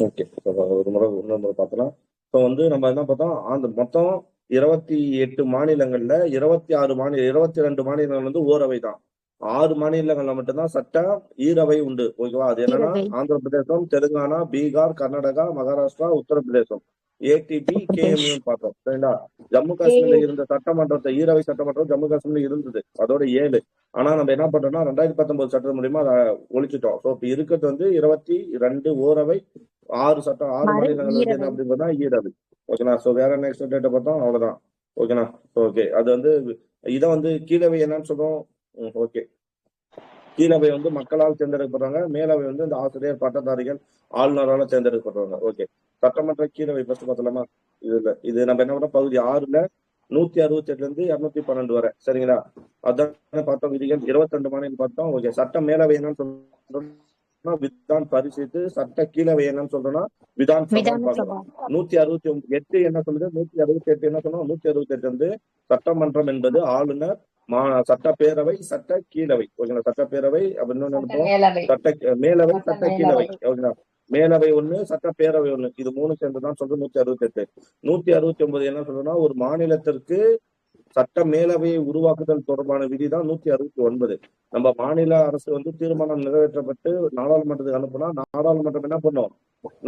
Okay. ஒரு முறை இன்னொரு முறை பார்த்தோம்னா, இப்போ வந்து நம்ம என்ன பார்த்தோம், அந்த மொத்தம் 28 மாநிலங்கள்ல 22 மாநிலங்கள் வந்து ஓரவை தான். 6 மாநிலங்கள்ல மட்டும் தான் சட்ட ஈரவை உண்டு. ஓகேவா? அது என்னன்னா, ஈரவை. ஆந்திர பிரதேசம், தெலுங்கானா, பீகார், கர்நாடகா, மகாராஷ்டிரா, உத்தரப்பிரதேசம். ஏடிபி, உத்தரப்பிரதேஷ். கேஎம்யூன்னு பார்த்தோம். சரிங்களா? ஜம்மு காஷ்மீர்ல ஏ இருந்த சட்டமன்றத்த ஈரவை சட்டமன்றம் ஜம்மு காஷ்மீர்ல இருந்தது. அதோட 7. ஆனா நம்ம என்ன பண்றோம்னா, 2019 சட்டம் மூலியமா அத ஒழிச்சுட்டோம். ஸோ இப்ப இருக்கிறது வந்து 22 ஓரவை, 6 மாறு மாநிலங்கள் வந்து என்ன ஈரவை. அப்படின்றதுனா ஈரவை. ஓகேண்ணா. ஸோ வேற நெக்ஸ்ட் டேட்ட பார்த்தோம். அவ்வளவுதான். ஓகேண்ணா. ஓகே. அது வந்து இத வந்து கீழவை என்னன்னு சொல்றோம்? ஓகே. கீழவை வந்து மக்களால் தேர்ந்தெடுக்கப்படுறாங்க. மேலவை வந்து இந்த ஆசிரியர், பட்டதாரிகள், ஆளுநரால தேர்ந்தெடுக்கப்படுறாங்க. ஓகே. சட்டமன்ற கீழவை ஃபர்ஸ்ட் பார்த்தலாமா? இது நம்ம என்ன பண்றோம், பகுதி 6ல 168ல இருந்து 212 வரை. சரிங்களா? அதான பார்த்தோம் விதிகள். 22 மாநிலம் பார்த்தோம். ஓகே. சட்ட மேலவை என்னன்னு சொல்றோம்னா விதான் பரிஷத்து, சட்ட கீழவை என்னன்னு சொல்றோம்னா விதான் சபான்னு விதான பார்க்கிறோம். சபா. 168 என்ன சொல்லுது? 168 என்ன சொன்னோம்? 168 வந்து சட்டமன்றம் என்பது ஆளுநர், சட்டப்பேரவை, சட்ட கீழவை. ஓகேங்களா? சட்டப்பேரவை அப்ப இன்னொன்னு சட்ட பார்த்தோம். மேலவை. மேலவை, சட்ட சட்ட கீழவை. மேலவை. ஓகேங்களா? மேலவை 1, சட்டப்பேரவை 1. இது 3 சேர்ந்துதான் சொல்றது 168. 169 என்ன சொல்றதுன்னா, ஒரு மாநிலத்திற்கு சட்ட மேலவையை உருவாக்குதல் தொடர்பான விதிதான் 169. நம்ம மாநில அரசு வந்து தீர்மானம் நிறைவேற்றப்பட்டு நாடாளுமன்றத்துக்கு அனுப்புனா, நாடாளுமன்றம் என்ன பண்ணும்?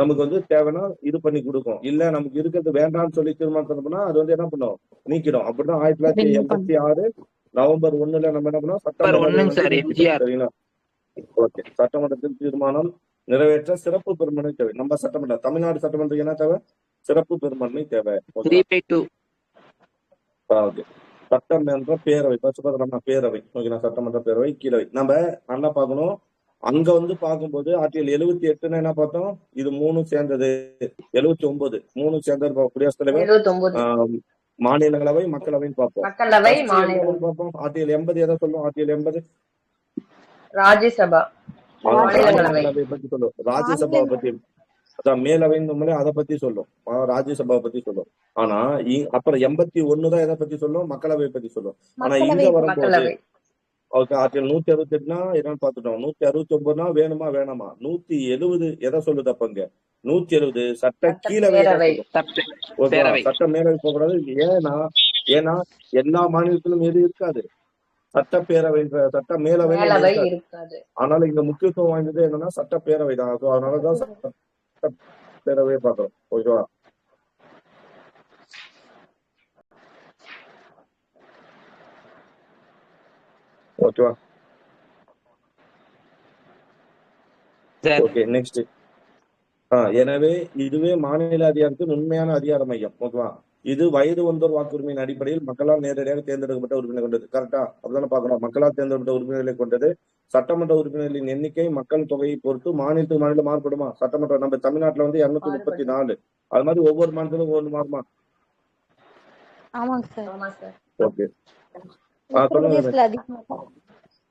நமக்கு வந்து தேவைன்னா இது பண்ணி கொடுக்கும். இல்ல நமக்கு இருக்கிறது வேண்டாம்னு சொல்லி தீர்மானத்தை அனுப்புனா, அது வந்து என்ன பண்ணும்? நீக்கிடும். அப்படிதான் ரிமூவ் பண்ணு. 1986 நவம்பர் 1ல நம்ம என்ன பண்ணோம்? சட்ட நம்பர் மேலவையை 1ங்க வந்து சார் நீக்கிட்டோம். எம்ஜிஆர். சரிங்களா? ஓகே. சட்டமன்றத்தில் தீர்மானம் நிறைவேற்ற சிறப்பு பெரும்பான்மை தேவை. நம்ம சட்டமன்றம் தமிழ்நாடு சட்டமன்றத்துக்கு என்ன தேவை? சிறப்பு பெரும்பான்மை தேவை. ஓகேவா? 3/2. ஓகே. சட்டமன்ற பேரவை ஃபர்ஸ்ட் பார்த்தோம்னா பேரவை. ஓகேங்களா? சட்டமன்ற பேரவை, கீழவை. நம்ம நல்லா பார்க்கணும். அங்க வந்து பார்க்கும்போது ஆர்டிகல் 78ன்னு என்ன பார்த்தோம்? இது 3 சேர்ந்தது. 79 3 சேர்ந்தது குடியரசுத் தலைவர், 79 ஆஹ், மாநிலங்களவை, மக்களவைன்னு பார்ப்போம். மக்களவை, ஃபர்ஸ்ட் என்ன மாநிலம், பார்ப்போம்? ஆர்டிகல் 80 எதை சொல்லும்? ஆர்டிகல் 80 ராஜ்யசபா, மாநிலங்களவை. ராஜ்யசபாவை பத்தி சொல்லும். ராஜ்யசபாவை பத்தி, மாநிலங்களவை. அதான் மேலவைன்னு அதை பத்தி சொல்லும். ராஜ்யசபாவை பத்தி சொல்லும். ஆனா அப்புறம் 81 தான் எதை பத்தி சொல்லும்? மக்களவை பத்தி சொல்லும். ஆனா இங்க மக்களவை. வரும்போது மக்களவை. ஓகே. ஆர்டிகல் 168னா என்னன்னு பார்த்துட்டோம். 169னா வேணுமா வேணாமா? 170 எதை சொல்லுது அப்பங்க? 170 சட்ட கீழவை தான் சட்டப்பேரவை. சொல்லும். சட்ட ஓகேவா? பேரவை. சட்ட மேலவை போகக்கூடாது. ஏன்னா ஏன்னா எல்லா மாநிலத்திலும் எது இருக்காது? சட்டப்பேரவைன்ற சட்ட மேலவைன்னு ஒண்ணு மேலவை இருக்காது. இருக்காது. ஆனால இங்க முக்கியத்துவம் வாய்ந்தது என்னன்னா சட்டப்பேரவை தான். அதனாலதான் சட்டப்பேரவையை பார்க்கிறோம். ஓகேவா? ஓகேவா? Sir okay. நெக்ஸ்ட். எனவே இதுவே மாநில அதிகாரத்தின் உண்மையான அதிகார மையம். ஓகேவா? இது வயது வந்தோர் வாக்குரிமையின் அடிப்படையில் மக்களால் நேரடியாக தேர்ந்தெடுக்கப்பட்ட உறுப்பினர் கொண்டது. கரெக்டா? அப்படிதானே பார்க்கணும். மக்களால் தேர்ந்தெடுக்கப்பட்ட உறுப்பினர்களை கொண்டது. சட்டமன்ற உறுப்பினர்களின் எண்ணிக்கை மக்கள் தொகையை பொறுத்து மாநிலத்துக்கு மாநிலம் மாறுபடுமா? சட்டமன்றம் நம்ம தமிழ்நாட்டுல வந்து 234. அது மாதிரி ஒவ்வொரு மாநிலத்திலும் ஒவ்வொரு மாறுமா? ஆமாங்க சார். ஆமா சார். ஓகே. சொல்லுங்க. உத்தரப்பிரதேசத்துல அதிகமா இருக்கு.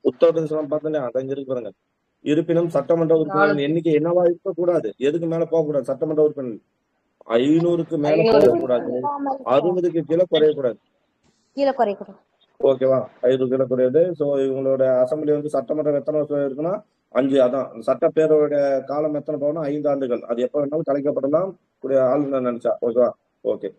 உத்தரப்பிரதேசம் பார்த்தோம் அங்க இருக்கு பாருங்க. இருப்பினும் சட்டமன்ற உறுப்பினர்களின் 4 எண்ணிக்கை என்னவா இருக்கக்கூடாது? எதுக்கு மேல போகக்கூடாது? சட்டமன்ற உறுப்பினர்கள் 500க்கு மேல 500 போகக்கூடாது. 60க்கு கீழே குறையக்கூடாது. கீழே குறைக்கிறோம். ஓகேவா? 5 கீழே குறையாது. சோ இவங்களோட அசம்பிளி வந்து சட்டமன்றம் எத்தனை வருஷம் இருக்குன்னா 5. அதான் சட்டப்பேரவையோட காலம் எத்தனை போகணும்? 5 ஆண்டுகள். அது எப்ப வேணாலும் கலைக்கப்படலாம் ஆளுநர் நினைச்சா. ஓகேவா? ஓகே.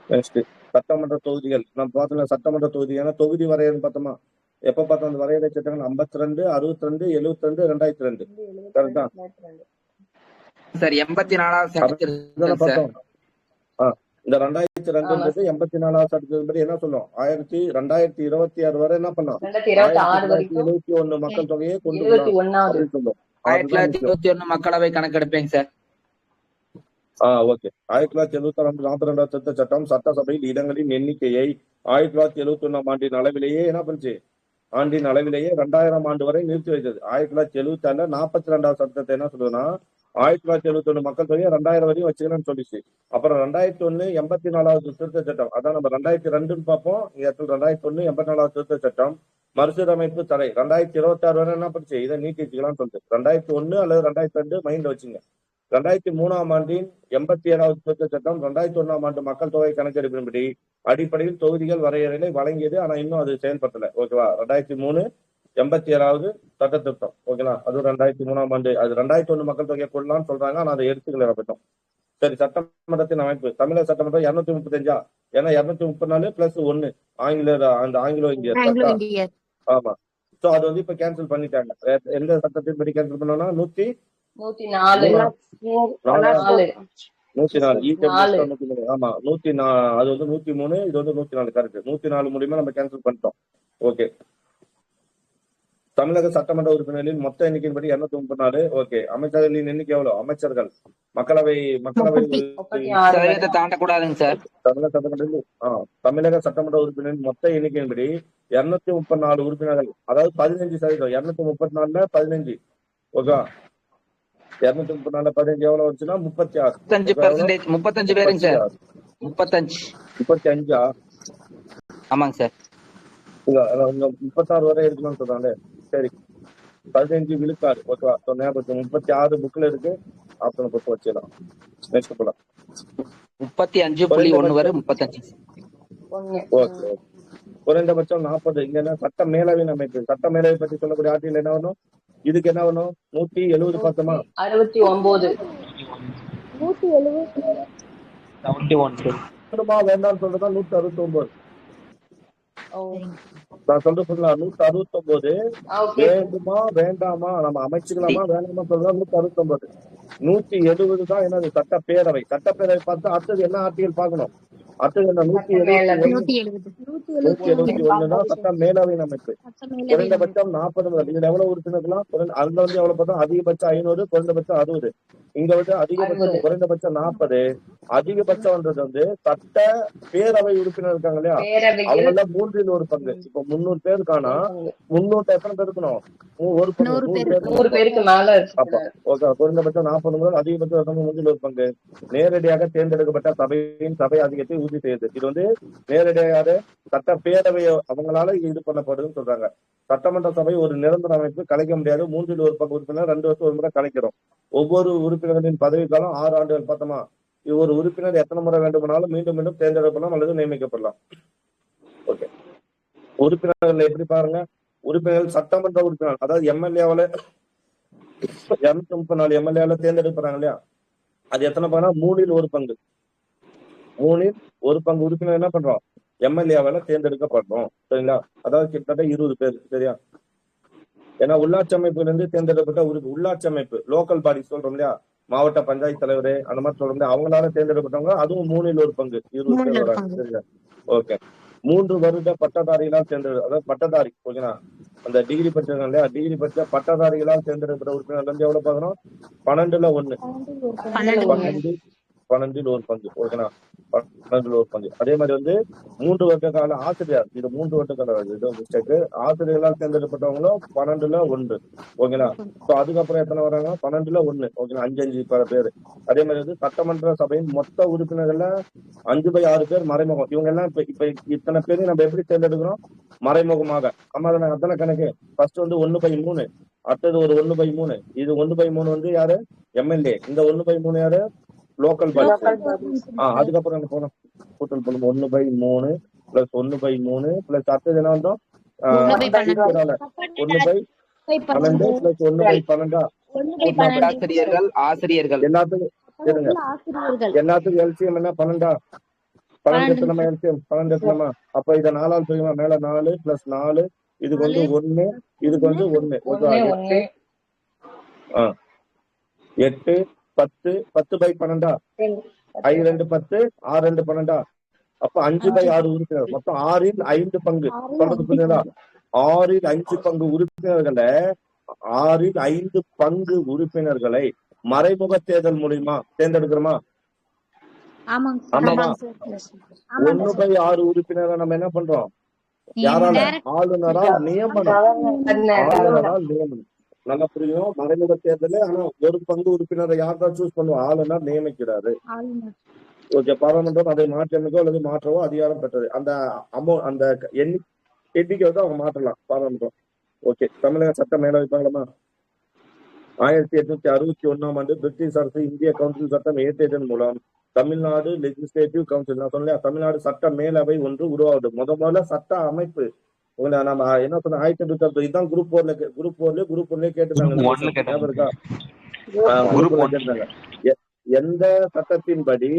நெக்ஸ்ட். சட்டமன்ற தொகுதிகள் நம்ம பார்த்தோம்ல. சட்டமன்ற தொகுதி ஏன்னா தொகுதி வரையறைன்னு பார்த்தோமா? எப்ப பார்த்தோம் அந்த வரையறை சட்டங்கள்? 52, 62, 72, 2002. கரெக்டா? சார் 84வது சட்டத்திருத்தம் சார். பார்த்தோம். இந்த 2002ன்றது 84வது சட்டத்தின்படி என்ன சொல்லும்? 2026 வரை என்ன பண்ணலாம்? 2026 வரைக்கும் 1971 மக்கள் தொகையை கொண்டு வரலாம் 71வது. அப்படின்னு சொல்லும். 1921 மக்களவை கணக்கெடுப்பேங்க சார். ஓகே. 1976 42வது திருத்த சட்டம் சட்டசபையில் இடங்களின் எண்ணிக்கையை 1971 ஆண்டின் அளவிலேயே என்ன பண்ணுச்சு? ஆண்டின் அளவிலேயே 2000 ஆண்டு வரை நிறுத்தி வைத்தது. 1976 42வது சட்டத்தை என்ன சொல்லுதுன்னா 1971 மக்கள் தொகையை 2000 வரையும் வச்சுக்கலாம்னு சொல்லிச்சு. அப்புறம் 2001 84வது திருத்த சட்டம், அதான் நம்ம 2002ன்னு பார்ப்போம். 2001 84வது திருத்த சட்டம் மறுசீரமைப்பு தடை 2026 வரை என்ன பண்ணுச்சு? இதை நீட்டி வச்சுக்கலாம்னு சொல்லிட்டு 2001 அல்லது 2002 மைண்ட்ல வச்சுங்க. 2003ஆம் ஆண்டின் 87வது திருத்த சட்டம் 2001ஆம் ஆண்டு மக்கள் தொகை கணக்கெடுப்பின்படி அடிப்படையில் தொகுதிகள் வரையறைகளை வழங்கியது. ஆனா இன்னும் அது செயல்படுத்தல. ஓகேவா? 2003 87வது சட்ட திருத்தம். ஓகேங்களா? அது 2003ஆம் ஆண்டு. அது 2001 மக்கள் தொகையை கொள்ளலாம்னு சொல்றாங்க. ஆனா அதை எடுத்துக்கல பட்டம். சரி, சட்டமன்றத்தின் அமைப்பு. தமிழக சட்டமன்றம் 235. ஏன்னா 234 பிளஸ் 1 ஆங்கிலோ இந்தியர் ஆங்கிலோ கரெக்டா? இந்தியர். ஆமா. சோ அது வந்து இப்ப கேன்சல் பண்ணிட்டாங்க. எந்த சட்டத்தின் படி கேன்சல் பண்ணோம்னா 104 104 ஆமா 104. அது வந்து 103, இது வந்து 104. கரெக்ட். 104 மூலியமா நம்ம கேன்சல் பண்ணிட்டோம். ஓகே. தமிழக சட்டமன்ற உறுப்பினர்களின் மொத்த எண்ணிக்கையின்படி 234. ஓகே. அமைச்சர்களின் எண்ணிக்கை எவ்வளவு? அமைச்சர்கள் மக்களவை 36 தாண்டக்கூடாதுங்க சார். தமிழக சட்டமன்ற உறுப்பினரின் மொத்த எண்ணிக்கையின்படி 234 உறுப்பினர்கள், அதாவது 15%. 234ல 15. ஓகே. 234ல 15 எவ்வளவு வந்துச்சுன்னா 36. 35%. 35 பேருங்க சார். 35. ஆமாங்க சார். உங்க 36 வரை இருக்கணும்னு சொல்றாங்க. சரி, 15 விழுக்காடு. ஓகேவா? 36 புக்ல இருக்கு. ஆப்ஷனை பொறுத்து வச்சிடலாம். நெக்ஸ்ட் போலாம். 35.1 வரை 35. ஓகே. குறைந்தபட்சம் 40. இங்க சட்ட மேலவையின் அமைப்பு. சட்ட மேலவை பற்றி சொல்லக்கூடிய ஆட்சியில் என்ன வேணும்? இதுக்கு என்ன வேணும்? 170 பார்த்தோமா? 69 வேண்டாம்னு சொல்றதா 169. நான் சொல்றேன் 169 வேண்டுமா வேண்டாமா, நம்ம அமைச்சுக்கலாமா வேண்டாமா சொல்றதா 169. 170 தான் என்னது? சட்டப்பேரவை. சட்டப்பேரவை பார்த்து அடுத்தது என்ன ஆர்டிகல் பார்க்கணும்? அடுத்தது என்ன? 171 தான் சட்ட மேலவையின் அமைப்பு. குறைந்தபட்சம் 40 முதல். இதுல எவ்வளவு உறுப்பினர்கள்லாம்? அதுல வந்து எவ்வளவு பார்த்தோம்? அதிகபட்சம் 500, குறைந்தபட்சம் 60. இங்க வந்து அதிகபட்சம் குறைந்தபட்சம் 40. அதிகபட்சம்ன்றது வந்து சட்ட பேரவை உறுப்பினர் இருக்காங்க இல்லையா, அவங்க எல்லாம் 3 பங்கு. இப்ப 300 பேருக்கானா 300 எத்தனை பேர் இருக்கணும்? ஒரு பங்கு. 100 பேருக்கு மேல ஓகே. குறைந்தபட்சம் 40 முதல் அதிகபட்சம் 3 பங்கு. நேரடியாக தேர்ந்தெடுக்கப்பட்ட சபையின் சபை அதிகத்தை உறுதி செய்யுது. இது வந்து நேரடியாக சட்ட பேரவை அவங்களால இது பண்ணப்படுதுன்னு சொல்றாங்க. சட்டமன்ற சபை ஒரு நிரந்தர அமைப்பு, கலைக்க முடியாது. 3 பங்கு உறுப்பினர் 2 வருஷம் ஒரு முறை கலைக்கிறோம். ஒவ்வொரு உறுப்பினர்களின் பதவி காலம் 6 ஆண்டுகள். பார்த்தோமா? ஒரு உறுப்பினர் எத்தனை முறை வேண்டுமானாலும் மீண்டும் மீண்டும் தேர்ந்தெடுக்கலாம் அல்லது நியமிக்கப்படலாம். ஓகே. உறுப்பினர்கள் எப்படி பாருங்க? உறுப்பினர்கள் சட்டமன்ற உறுப்பினர், அதாவது எம்எல்ஏவால 234 எம்எல்ஏவால தேர்ந்தெடுக்கிறாங்க இல்லையா, அது எத்தனை பங்குனா 1/3 பங்கு. 1/3 பங்கு உறுப்பினர் என்ன பண்றோம்? எம்எல்ஏவால தேர்ந்தெடுக்கப்படுறோம். சரிங்களா? அதாவது கிட்டத்தட்ட 20 பேர். சரியா? ஏன்னா உள்ளாட்சி அமைப்புல இருந்து தேர்ந்தெடுக்கப்பட்ட உள்ளாட்சி அமைப்பு, லோக்கல் பாடி சொல்றோம் இல்லையா, மாவட்ட பஞ்சாயத்து தலைவர் அந்த மாதிரி சொல்றோம் இல்லையா, அவங்களால தேர்ந்தெடுக்கப்பட்டவங்க அதுவும் 1/3 பங்கு 20 பேர் வராங்க. சரியா? ஓகே. 3 வருட பட்டதாரிகளால் தேர்ந்தெடு, அதாவது பட்டதாரி. ஓகேங்களா? அந்த டிகிரி படிச்சிருக்காங்க இல்லையா, டிகிரி படிச்ச பட்டதாரிகளால் தேர்ந்தெடுக்கப்பட்ட உறுப்பினர் வந்து எவ்வளவு பார்க்கணும்? 12ல் 1. 12ல் 1 பங்கு. ஓகேங்களா? 12ல் 1 பங்கு. அதே மாதிரி வந்து 3 வருட கால ஆசிரியர், இது 3 வருட கால மிஸ்டேக். ஆசிரியர்களால் தேர்ந்தெடுக்கப்பட்டவங்களும் 12ல் 1. ஓகேங்களா? அதுக்கப்புறம் எத்தனை வராங்க? 12ல் 1. ஓகேங்களா? 5 பல பேர். அதே மாதிரி வந்து சட்டமன்ற சபையின் மொத்த உறுப்பினர்கள்ல 5/6 பேர் மறைமுகம். இவங்க எல்லாம் இப்ப இத்தனை பேரையும் நம்ம எப்படி தேர்ந்தெடுக்கிறோம்? மறைமுகமாக. ஆமா, அத்தனை கணக்கு. ஃபர்ஸ்ட் வந்து 1/3. அடுத்தது ஒரு 1/3. இது 1/3 வந்து யாரு? எம்எல்ஏ. இந்த 1/3 யாரு? Local body. அதுக்கப்புறம் என்ன போனோம்? கூட்டல் பண்ணும் 1/3 பிளஸ் 1/3 பிளஸ் அடுத்தது என்ன வந்தோம்? 1/12 பிளஸ் 1/12. ஆசிரியர்கள் எல்லாத்துக்கும் எல்சிஎம் என்ன? 12. 12 நம்ம எல்சிஎம் 12 எத்தனமா? அப்ப இதை 4ஆல் சொல்லுமா? மேல 4 பிளஸ் 4, இதுக்கு வந்து 1, இதுக்கு வந்து 1. 8 10 10/12. 5 2 10, 6 2 12. அப்ப 5/6 உறுப்பினர். மொத்தம் 6ல் 5 பங்கு. சொல்றது புரியுதா? 6ல் 5 பங்கு உறுப்பினர்களை 6ல் 5 பங்கு உறுப்பினர்களை மறைமுக தேர்தல் மூலியமா தேர்ந்தெடுக்கிறோமா? ஆமாமா. 1/6 உறுப்பினரை நம்ம என்ன பண்றோம்? யாரால? ஆளுநரால் நியமனம். நல்லா புரியும். மறைமுக தேர்தல். ஆனா 1 பங்கு உறுப்பினரை யார் தான் சூஸ் பண்ணுவோம்? ஆளுநர் நியமிக்கிறாரு. ஓகே. பாராளுமன்றம் அதை மாற்றமைக்கோ அல்லது மாற்றவோ அதிகாரம் பெற்றது. அந்த அந்த எண்ணிக்கை வந்து அவங்க மாற்றலாம் பாராளுமன்றம். ஓகே. தமிழக சட்ட மேலவை பார்க்கலாமா? 1861ஆம் ஆண்டு பிரிட்டிஷ் அரசு இந்திய கவுன்சில் சட்டம் இயற்றியதன் மூலம் தமிழ்நாடு லெஜிஸ்லேட்டிவ் கவுன்சில், நான் சொன்னேன் தமிழ்நாடு சட்ட மேலவை ஒன்று உருவாகுது. முதல்ல சட்ட அமைப்பு உங்களை நம்ம என்ன சொன்ன 1860 இதுதான் குரூப் 4 கேட்டுட்டாங்க இந்த ஒன்ல கொஸ்டின் ஞாபகம் இருக்கா? கேட்டாங்க. குரூப் 4 கேட்டாங்க. எந்த சட்டத்தின்படி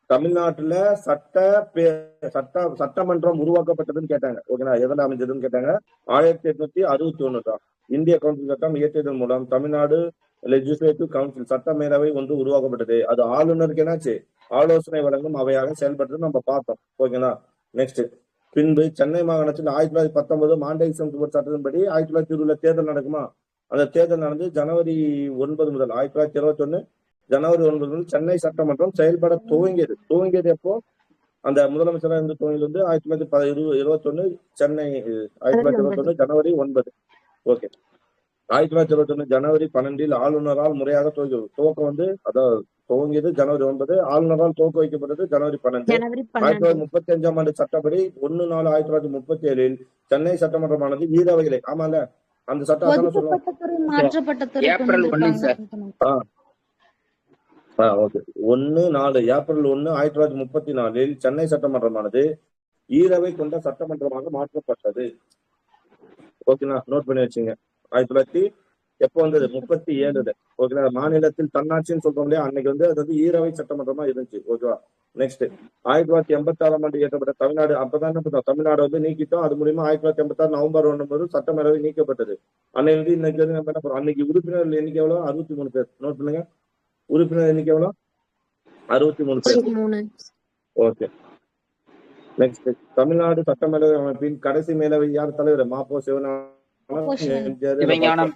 தமிழ்நாட்டுல சட்டமன்றம் உருவாக்கப்பட்டதுன்னு கேட்டாங்க. ஓகேங்களா? எதில் அமைஞ்சதுன்னு கேட்டாங்க. 1861 தான். இந்திய கவுன்சில் சட்டம் இயற்றியதன் மூலம் தமிழ்நாடு லெஜிஸ்லேட்டிவ் கவுன்சில் சட்ட மேலவை ஒன்று உருவாக்கப்பட்டது. அது ஆளுநருக்கு என்னாச்சு, ஆலோசனை வழங்கும் அவையாக செயல்பட்டது நம்ம பார்த்தோம். ஓகேங்களா? நெக்ஸ்ட், பின்பு சென்னை மாகாணத்தில் 1919 மாண்டேசன் சுவர் சட்டத்தின்படி 1920 தேர்தல் நடக்குமா? அந்த தேர்தல் நடந்து ஜனவரி 9 முதல் 1921 ஜனவரி 9 முதல் சென்னை சட்டமன்றம் செயல்பட துவங்கியது எப்போ? அந்த முதலமைச்சராக இருந்து துவங்கியது வந்து 1921 சென்னை 1921 ஜனவரி 9. ஓகே. 1921 ஜனவரி 12 ஆளுநரால் முறையாக துவக்கம் வந்து அதாவது துவங்கியது ஜனவரி 9, ஆளுநரால் துவக்க வைக்கப்பட்டது ஜனவரி 12. 1935ஆம் ஆண்டு சட்டப்படி 1/4/1937 சென்னை சட்டமன்றமானது ஈரவைகளை, ஆமால அந்த சட்டம் அதான சொல்லுவோம். ஒதுக்கப்பட்ட துறை மாற்றப்பட்ட துறை April 1 sir. Okay. 1/4 April 1 1934 Chennai சட்டமன்றமானது ஈரவை கொண்ட சட்டமன்றமாக மாற்றப்பட்டது. ஓகேங்களா? நோட் பண்ணி வச்சுங்க. 1900 எப்போ வந்தது? 37. ஓகேங்களா? மாநிலத்தில் தன்னாட்சின்னு சொல்றோம் இல்லையா, அன்னைக்கு வந்து அது வந்து ஈரவை சட்டமன்றமா இருந்துச்சு. ஓகேவா? நெக்ஸ்ட், 1986ஆம் ஆண்டு இயற்றப்பட்ட தமிழ்நாடு, அப்பதான் என்ன பண்ணோம், தமிழ்நாடு வந்து நீக்கிட்டோம். அது மூலியமா 1986 நவம்பர் 1 சட்டமேலவை நீக்கப்பட்டது. அன்னைக்கு இன்னைக்கு வந்து நம்ம என்ன பண்றோம், அன்னைக்கு உறுப்பினர் எண்ணிக்கை எவ்வளவு? 63 பேர். நோட் பண்ணுங்க. உறுப்பினர் எண்ணிக்கை எவ்வளவு? 63 பேர். ஓகே. நெக்ஸ்ட், தமிழ்நாடு சட்டமேலவை அமைப்பின் கடைசி மேலவை யார் தலைவர்? மாப்போ சிவஞானம்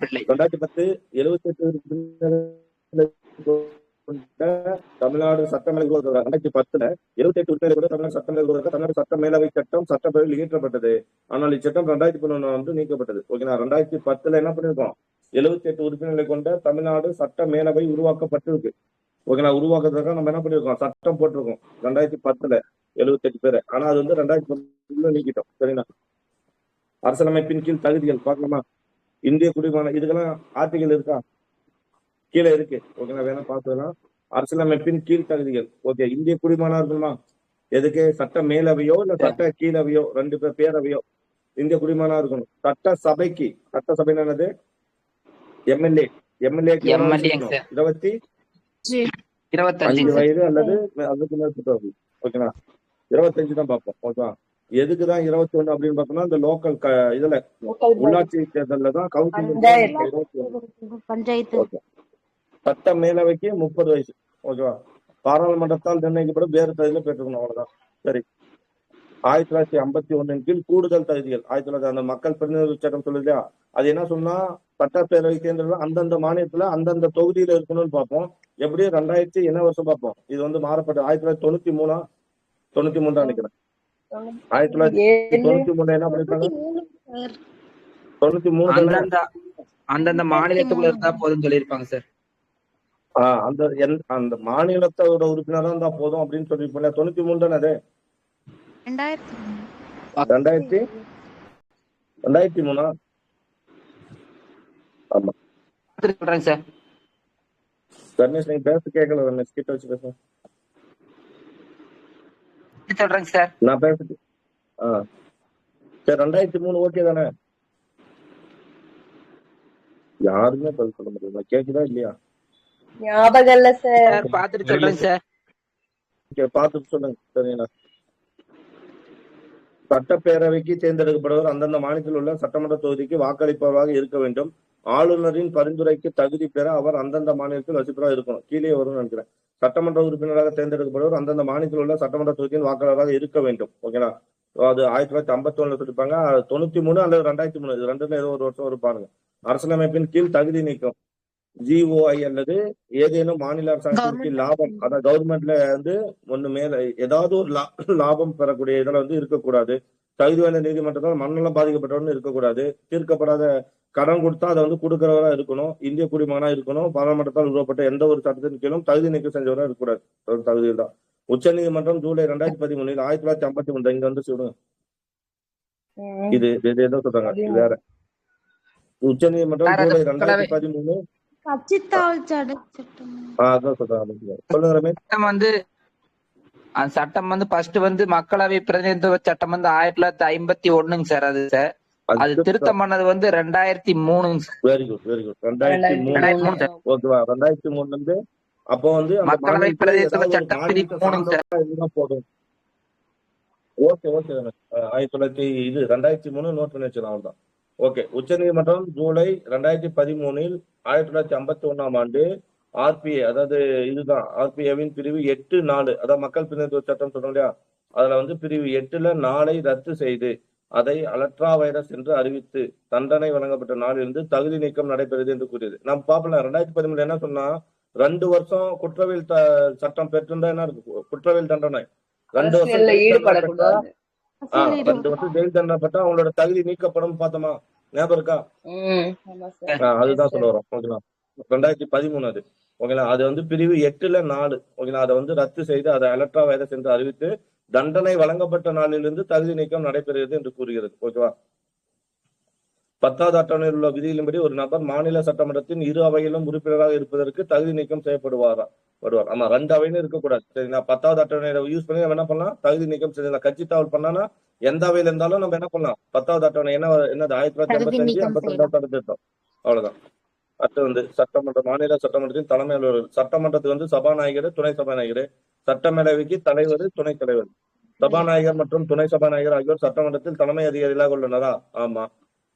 பிள்ளை. 2010 78 உறுப்பினர்களை கொண்ட தமிழ்நாடு சட்டமேலவை 2010 78 உறுப்பினர்களை கொண்ட தமிழ்நாடு சட்டமேலவை தமிழ்நாடு சட்ட மேலவை சட்டம் சட்டப்பேரவையில் இயற்றப்பட்டது. ஆனால் இச்சட்டம் 2011 வந்து நீக்கப்பட்டது. ஓகேங்களா? 2010 என்ன பண்ணிருக்கோம், 78 உறுப்பினர்களை கொண்ட தமிழ்நாடு சட்ட மேலவை உருவாக்கப்பட்டிருக்கு. ஓகேங்களா? உருவாக்குறதுக்காக நம்ம என்ன பண்ணிருக்கோம், சட்டம் போட்டிருக்கோம் 2010 78 பேரு. ஆனா அது வந்து 2010 நீக்கிட்டோம். சரிங்களா? அரசியலமைப்பின் கீழ் தகுதிகள் பார்க்கலாமா? இந்திய குடிமகன், இதுக்கெல்லாம் ஆர்டிகல் இருக்கா? கீழே இருக்கு. ஓகேங்களா? வேணா பார்த்துக்கலாம். அரசியலமைப்பின் கீழ் தகுதிகள். ஓகே. இந்திய குடிமகனா இருக்கணுமா? எதுக்கு? சட்ட மேலவையோ இல்ல சட்ட கீழவையோ, 2 பேரவையோ இந்திய குடிமகனா இருக்கணும். சட்டசபைக்கு, சட்டசபை என்னது? எம்எல்ஏ 25 வயது அல்லது அதுக்கு மேற்பட்டவர்கள். ஓகேங்களா? 25 தான் பார்ப்போம். ஓகேவா? எதுக்குதான் 21 அப்படின்னு பார்த்தோம்னா, இந்த லோக்கல் இதுல உள்ளாட்சி தேர்தல்ல தான் பஞ்சாயத்து. ஓகே. சட்ட மேலவைக்கு 30 வயசு. ஓகேவா? பாராளுமன்றத்தால் நிர்ணயிக்கப்படும் வேறு தகுதியில பெற்றுக்கணும். அவ்வளவுதான். சரி. 1951 கீழ் கூடுதல் தகுதிகள். 1900 அந்த மக்கள் பிரதிநிதி சட்டம் சொல்லுது இல்லையா, அது என்ன சொன்னா, சட்டப்பேரவை தேர்தல் அந்தந்த மாநிலத்துல அந்தந்த தொகுதியில இருக்கணும்னு பார்ப்போம். எப்படி 2000 என்ன வருஷம் பார்ப்போம். இது வந்து மாறப்பட்ட 1993 நினைக்கிறேன். 1993 என்ன பண்ணிருக்காங்க, 93 அந்தந்த மாநிலத்துக்குள்ள இருந்தா போதும் சொல்லியிருப்பாங்க சார். அந்த மாநிலத்தோட உறுப்பினரா இருந்தா போதும் அப்படின்னு சொல்லிருப்போம். 93 தானே அது? 2003. ஆமா சொல்றேங்க சார். ரமேஷ் நீங்க பேச கேட்கல. ரமேஷ் கிட்ட வச்சு பேசுங்க. சொல்றேங்க சார். நான் பேசுறேன். சரி 2003 ஓகே தானே? யாருமே பதில் சொல்ல முடியல. கேக்குதா இல்லையா? ஞாபகம் இல்ல சார். பாத்துட்டு சொல்றேங்க சார். பாத்துட்டு சொல்லுங்க. சரிங்களா? சட்டப்பேரவைக்கு தேர்ந்தெடுக்கப்படுவர் அந்தந்த மாநிலத்தில் உள்ள சட்டமன்ற தொகுதிக்கு வாக்களிப்பவராக இருக்க வேண்டும். ஆளுநரின் பரிந்துரைக்கு தகுதி பெற அவர் அந்தந்த மாநிலத்தில் வசிப்பவராக இருக்கணும். கீழே வரும்னு நினைக்கிறேன். சட்டமன்ற உறுப்பினராக தேர்ந்தெடுக்கப்படுவர் அந்தந்த மாநிலத்தில் உள்ள சட்டமன்ற தொகுதியின் வாக்காளராக இருக்க வேண்டும். ஓகேங்களா? அது 1951 சொல்லிருப்பாங்க. 93 அல்லது 2003 இது ரெண்டுல ஏதோ ஒரு வருஷம் இருப்பாங்க. அரசியலமைப்பின் கீழ் தகுதி நீக்கம் GOI அல்லது ஏதேனும் மாநில அரசாங்கத்திற்கு லாபம், அதாவது கவர்மெண்ட்ல வந்து ஒண்ணு மேல ஏதாவது ஒரு லாபம் பெறக்கூடிய இதுல வந்து இருக்கக்கூடாது. தகுதி வாய்ந்த நீதிமன்றத்தால் மண்ணெல்லாம் பாதிக்கப்பட்டவன்னு இருக்கக்கூடாது. தீர்க்கப்படாத கடன் கொடுத்தா அதை வந்து கொடுக்கிறவரா இருக்கணும். இந்திய குடிமகனா இருக்கணும். பாராளுமன்றத்தால் உருவப்பட்ட எந்த ஒரு சட்டத்தின் கீழும் தகுதி நீக்கம் செஞ்சவரா இருக்கக்கூடாது. தகுதி தான். உச்ச நீதிமன்றம் ஜூலை 2013 1953 இங்க வந்து சொல்லுங்க. இது ஏதோ சொல்றாங்க. இது வேற. உச்ச நீதிமன்றம் ஜூலை 2013 சட்டம் வந்து ஃபர்ஸ்ட் வந்து மக்களவை பிரதிநிதித்துவ சட்டம் வந்து 1951 சார். அது சார் அது திருத்தம் பண்ணது வந்து 2003 sir. Very good very good 2003 2003 sir. ஓகேவா 2003 இருந்து அப்போ வந்து அந்த மக்களவை மாநிலத்துல பிரதேச ஏதாவது ஒரு சட்டம் மாநிலத்தை பிரிவு 3 சார். சார்ந்தவங்க இருந்தா போதும். ஓகே ஓகே 2003 நோட் பண்ணி வச்சிடலாம் அவ்வளவுதான். ஓகே உச்சநீதிமன்றம் ஜூலை 2013 1951 ஆண்டு ஆர்பிஏ அதாவது இதுதான் ஆர்பிஏவின் பிரிவு 8(4) அதாவது மக்கள் பிரதிநிதித்துவ சட்டம் சொல்றோம் இல்லையா, அதுல வந்து பிரிவு 8ல 4 ரத்து செய்து அதை அல்ட்ரா வைரஸ் என்று அறிவித்து தண்டனை வழங்கப்பட்ட நாளிலிருந்து தகுதி நீக்கம் நடைபெறுது என்று கூறியது. நம்ம பாப்பல 2013 என்ன சொன்னா 2 வருஷம் குற்றவியல் சட்டம் பெற்றிருந்தா என்ன இருக்கு, குற்றவியல் தண்டனை 2 வருஷம் அரசியல்ல ஜெயில் தண்டனை பெற்றா ஈடுபடக்கூடாது. 2 வருஷம் ஜெயில் தண்டனை பெற்றா அவங்களோட தகுதி நீக்கப்படும் பார்த்தோமா, ஞாபகம் இருக்கா? ஆமா சார். அதுதான் சொல்ல வரோம். ஓகேங்களா 2013 அது. ஓகேங்களா அது வந்து பிரிவு 8ல 4 ஓகேங்களா அதை வந்து ரத்து செய்து அதை அல்ட்ரா வைரஸ் என்று அறிவித்து தண்டனை வழங்கப்பட்ட நாளிலிருந்து தகுதி நீக்கம் நடைபெறுகிறது என்று கூறுகிறது. ஓகேவா 10வது அட்டவணையில் உள்ள விதிகளின்படி ஒரு நபர் மாநில சட்டமன்றத்தின் இரு அவையிலும் உறுப்பினராக இருப்பதற்கு தகுதி நீக்கம் செய்யப்படுவார். ஆமா 2 அவையிலும் இருக்கக்கூடாது. சரிங்களா 10வது அட்டவணையை யூஸ் பண்ணி நம்ம என்ன பண்ணலாம், தகுதி நீக்கம் செய்யலாம். கட்சி தாவல் பண்ணானா எந்த அவையில இருந்தாலும் நம்ம என்ன பண்ணலாம், 10வது அட்டவணை என்னது 1985 52 சட்டத்திட்டம் அவ்வளவுதான். அடுத்து வந்து சட்டமன்ற மாநில சட்டமன்றத்தின் தலைமை அலுவலர், சட்டமன்றத்துக்கு வந்து சபாநாயகர், துணை சபாநாயகர், சட்டமேலவைக்கு தலைவர், துணைத் தலைவர். சபாநாயகர் மற்றும் துணை சபாநாயகர் ஆகியோர் சட்டமன்றத்தில் தலைமை அதிகாரிகளாக உள்ளனரா? ஆமா.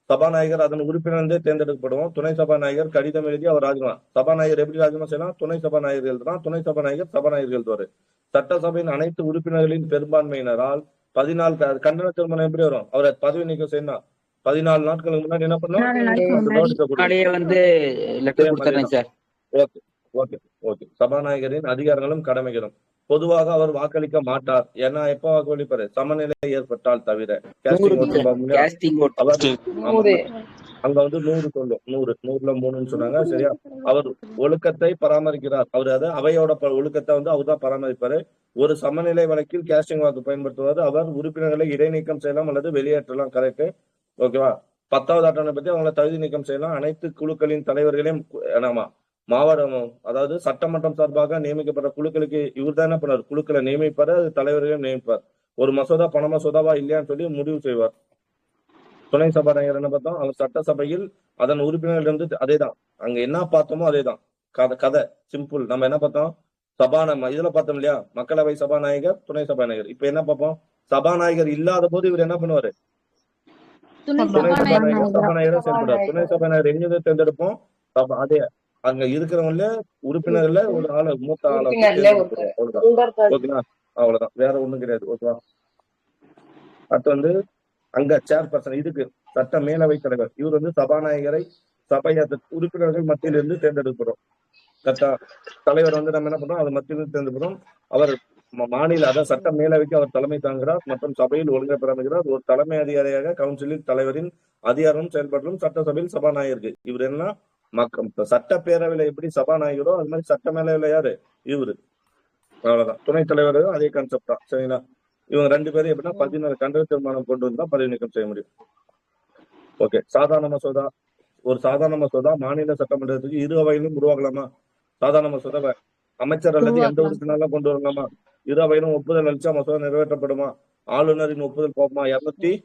சபாநாயகர் அதன் உறுப்பினர்ந்தே தேர்ந்தெடுக்கப்படுவோம். துணை சபாநாயகர் கடிதம் எழுதி அவர் ராஜினாமா. சபாநாயகர் எப்படி ராஜினாமா செய்யலாம், துணை சபாநாயகர் எழுதலாம், துணை சபாநாயகர் எழுதுவாரு. சட்டசபையின் அனைத்து உறுப்பினர்களின் பெரும்பான்மையினரால் 14 கண்டன தீர்மானம் எப்படி வரும், அவரை பதவி நீக்கம் செய்யணும். 14 நாட்களுக்கு முன்னாடி என்ன முன்னாடியே வந்து லெட்டர் கொடுத்துறேன் சார். ஓகே ஓகே ஓகே சபாநாயகரின் அதிகாரங்களும் கடமைகளும் பொதுவாக அவர் வாக்களிக்க மாட்டார். ஏன்னா எப்ப வாக்களிப்பாரு, சமநிலை ஏற்பட்டால் தவிர. அங்க வந்து 100 சொல்லும், 100ல 3ன்னு சொன்னாங்க. சரியா அவர் ஒழுக்கத்தை பராமரிக்கிறார். அவர் அதை அவையோட ஒழுக்கத்தை வந்து அவர் தான் பராமரிப்பாரு. ஒரு சமநிலை வழக்கில் கேஸ்டிங் வாக்கு பயன்படுத்துவார். அவர் உறுப்பினர்களை இடைநீக்கம் செய்யலாம் அல்லது வெளியேற்றலாம். கரெக்ட். ஓகேவா 10வது அட்டவணை பத்தி அவங்களை தகுதி நீக்கம் செய்யலாம். அனைத்து குழுக்களின் தலைவர்களையும் மாவட்டம் அதாவது சட்டமன்றம் சார்பாக நியமிக்கப்பட்ட குழுக்களுக்கு இவர் தான் என்ன பண்ணார், குழுக்களை நியமிப்பாரு, தலைவர்களையும் நியமிப்பார். ஒரு மசோதா பண மசோதாவா இல்லையான்னு சொல்லி முடிவு செய்வார். துணை சபாநாயகர் என்ன பார்த்தோம், அவர் சட்டசபையில் அதன் உறுப்பினர்கள் இருந்து அதேதான், அங்க என்ன பார்த்தோமோ அதேதான் கதை சிம்பிள். நம்ம என்ன பார்த்தோம், இதுல பார்த்தோம் இல்லையா, மக்களவை சபாநாயகர், துணை சபாநாயகர். இப்ப என்ன பார்ப்போம், சபாநாயகர் இல்லாத போது இவர் என்ன பண்ணுவாரு, துணை சபாநாயகர் செயல்படுவார். துணை சபாநாயகர் எங்க தேர்ந்தெடுப்போம், அதே அங்க இருக்கிறவங்கள உறுப்பினர்ல ஒரு ஆளு, மூத்த ஆளை ஓகேங்களா, அவ்வளவுதான், வேற ஒண்ணும் கிடையாது. ஓகேவா அடுத்து வந்து அங்க சேர்பர்சன், இதுக்கு சட்ட மேலவை தலைவர், இவர் வந்து சபாநாயகரை சபை உறுப்பினர்கள் மத்தியிலிருந்து தேர்ந்தெடுக்கிறோம். சட்ட தலைவர் வந்து நம்ம என்ன பண்றோம், அது மத்தியிலிருந்து தேர்ந்தெடுக்கிறோம். அவர் மாநில அதாவது சட்ட மேலவைக்கு அவர் தலைமை தாங்குகிறார் மற்றும் சபையில் ஒழுங்கை பராமரிக்கிறார். ஒரு தலைமை அதிகாரியாக கவுன்சிலில் தலைவரின் அதிகாரம் செயல்படும். சட்டசபையில் சபாநாயகருக்கு இவர் என்ன சட்டப்பேரவையில எப்படி சபாநாயகரோ அது மாதிரி சட்ட மேலவையில யாரு, இவரு. அவ்வளவுதான். துணைத் தலைவரும் அதே கான்செப்ட் தான். சரிங்களா இவங்க 2 பேரும் எப்படின்னா 14 கண்டன தீர்மானம் கொண்டு வந்தா பதவி நீக்கம் செய்ய முடியும். ஓகே சாதாரண மசோதா, ஒரு சாதாரண மசோதா மாநில சட்டமன்றத்துக்கு இரு அவையிலும் உருவாக்கலாமா? சாதாரண மசோதா அமைச்சர் அல்லது எந்த உறுப்பினரும் கொண்டு வரலாமா? இரு அவையிலும் ஒப்புதல் அளிச்சா மசோதா நிறைவேற்றப்படுமா? ஆளுநரின் ஒப்புதல் போகுமா? 200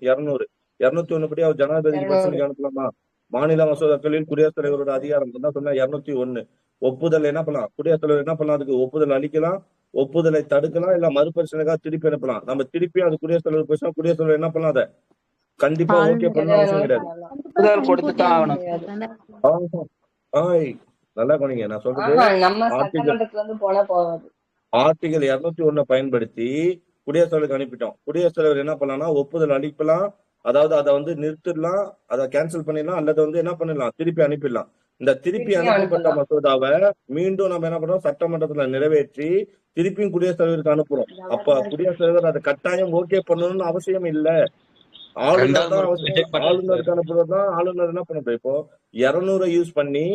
201 படி அவர் ஜனாதிபதிக்கு பரிசீலனைக்கு அனுப்பலாமா? மாநில மசோதாக்களில் குடியரசுத் தலைவரோட அதிகாரம் தான் சொன்னா 201 ஒப்புதல் என்ன பண்ணலாம், குடியரசுத் தலைவர் என்ன பண்ணலாம், அதுக்கு ஒப்புதல் அளிக்கலாம், ஒப்புதலை தடுக்கலாம், இல்ல மறுபரிசீலனைக்காக திருப்பி அனுப்பலாம். நம்ம திருப்பி அது குடியரசுத் தலைவர் பேசினா குடியரசுத் தலைவர் என்ன பண்ணலாம், அதை கண்டிப்பா ஓகே பண்ண அவசியம் கிடையாது. நல்லா பண்ணீங்க. நான் சொல்றது ஆர்டிகல் 201 பயன்படுத்தி குடியரசுத் தலைவருக்கு அனுப்பிட்டோம். குடியரசுத் தலைவர் என்ன பண்ணலாம், ஒப்புதல் அளிக்கலாம், அதாவது அதை வந்து நிறுத்திடலாம், அதை கேன்சல் பண்ணிடலாம், அல்லது வந்து என்ன பண்ணிடலாம், திருப்பி அனுப்பிடலாம். இந்த திருப்பி அனுப்பப்பட்ட மசோதாவை மீண்டும் நம்ம என்ன பண்றோம், சட்டமன்றத்துல நிறைவேற்றி திருப்பியும் குடியரசுத் தலைவருக்கு அனுப்புறோம். அப்ப குடியரசுத் தலைவர் அதை கட்டாயம் ஓகே பண்ணணும்னு அவசியம் இல்ல, ஆளுநர் தான் ஆளுநருக்கு அனுப்புறதுதான். ஆளுநர் என்ன பண்ண, இப்போ 200 யூஸ் பண்ணி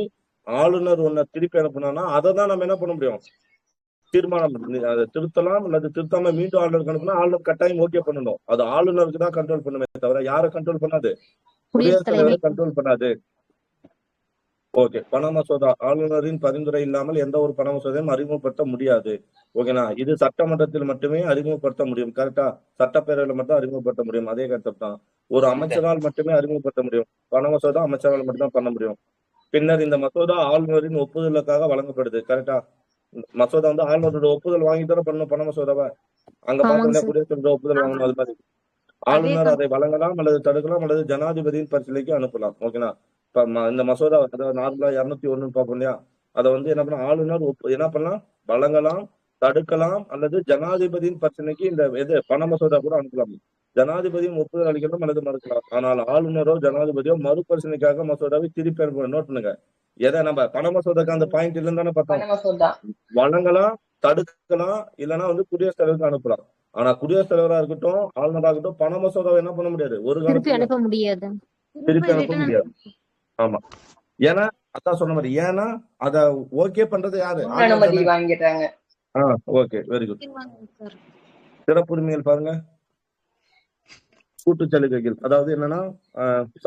ஆளுநர் ஒன்ன திருப்பி அனுப்புனா அதை தான் நம்ம என்ன பண்ண முடியும், தீர்மானம் அதை திருத்தலாம், அல்லது திருத்தாம மீண்டும் ஆளுநருக்கு அனுப்புனா ஆளுநர் கட்டாயம் ஓகே பண்ணணும். அது ஆளுநருக்கு தான் கண்ட்ரோல் பண்ணுமே தவிர யாரை கண்ட்ரோல் பண்ணாது, குடியரசுத் தலைவரை கண்ட்ரோல் பண்ணாது. ஓகே. பண மசோதா ஆளுநரின் பரிந்துரை இல்லாமல் எந்த ஒரு பண மசோதாவையும் அறிமுகப்படுத்த முடியாது. ஓகேண்ணா. இது சட்டமன்றத்தில் மட்டுமே அறிமுகப்படுத்த முடியும். கரெக்டா? சட்டப்பேரவையில மட்டும் அறிமுகப்படுத்த முடியும். அதே கருத்து தான். ஒரு அமைச்சரால் மட்டுமே அறிமுகப்படுத்த முடியும். பண மசோதா அமைச்சரால் மட்டும் தான் பண்ண முடியும். பின்னர் இந்த மசோதா ஆளுநரின் ஒப்புதலுக்காக வழங்கப்படுது. கரெக்டா? மசோதா வந்து ஆளுநரோட ஒப்புதல் வாங்கி தானே பண்ணணும் பண மசோதாவை. அங்க ஆமாங்க பார்த்தோம்னா சார். குடியரசுத் தலைவர் ஒப்புதல் வாங்கணும். அது மாதிரி அதே ஆளுநர் அதை வழங்கலாம் அல்லது தடுக்கலாம் அல்லது ஜனாதிபதியின் பரிசீலனைக்கு அனுப்பலாம். ஓகேண்ணா. இப்ப இந்த மசோதா அதாவது நார்மலா 201 பார்ப்போம் இல்லையா? அதை வந்து என்ன பண்ணலாம், ஆளுநர் என்ன பண்ணலாம், வழங்கலாம், தடுக்கலாம் அல்லது ஜனாதிபதியின் பரிசீலனைக்கு இந்த பண மசோதா கூட அனுப்பலாம். ஜனாதிபதியும் ஒப்புதல் அளிக்கலாம் அல்லது மறுக்கலாம். ஆனால் ஆளுநரோ ஜனாதிபதியோ மறுபரிசீலனைக்காக மசோதாவை திருப்பி அனுப்ப. நோட் பண்ணுங்க. எதை நம்ம பண மசோதாக்கு அந்த பாயிண்ட் இல்லைன்னு தானே பார்த்தோம். பண மசோதா வழங்கலாம், தடுக்கலாம், இல்லைன்னா வந்து குடியரசுத் தலைவருக்கு அனுப்பலாம். ஆனா குடியரசுத் தலைவரா இருக்கட்டும், ஆளுநரா இருக்கட்டும், பண மசோதாவை என்ன பண்ண முடியாது, ஒரு திருப்பி காலத்துல அனுப்ப முடியாது. திருப்பி அனுப்ப முடியாது. ஆமா. ஏன்னா அதான் சொன்ன மாதிரி, ஏன்னா அத ஓகே பண்றது யாரு, முன் ஆளுநர் அனுமதி தானே. வாங்கிடுறாங்க. Okay, very good. சார். சிறப்புரிமைகள் பாருங்க. கூட்டு சலுகைகள், அதாவது என்னன்னா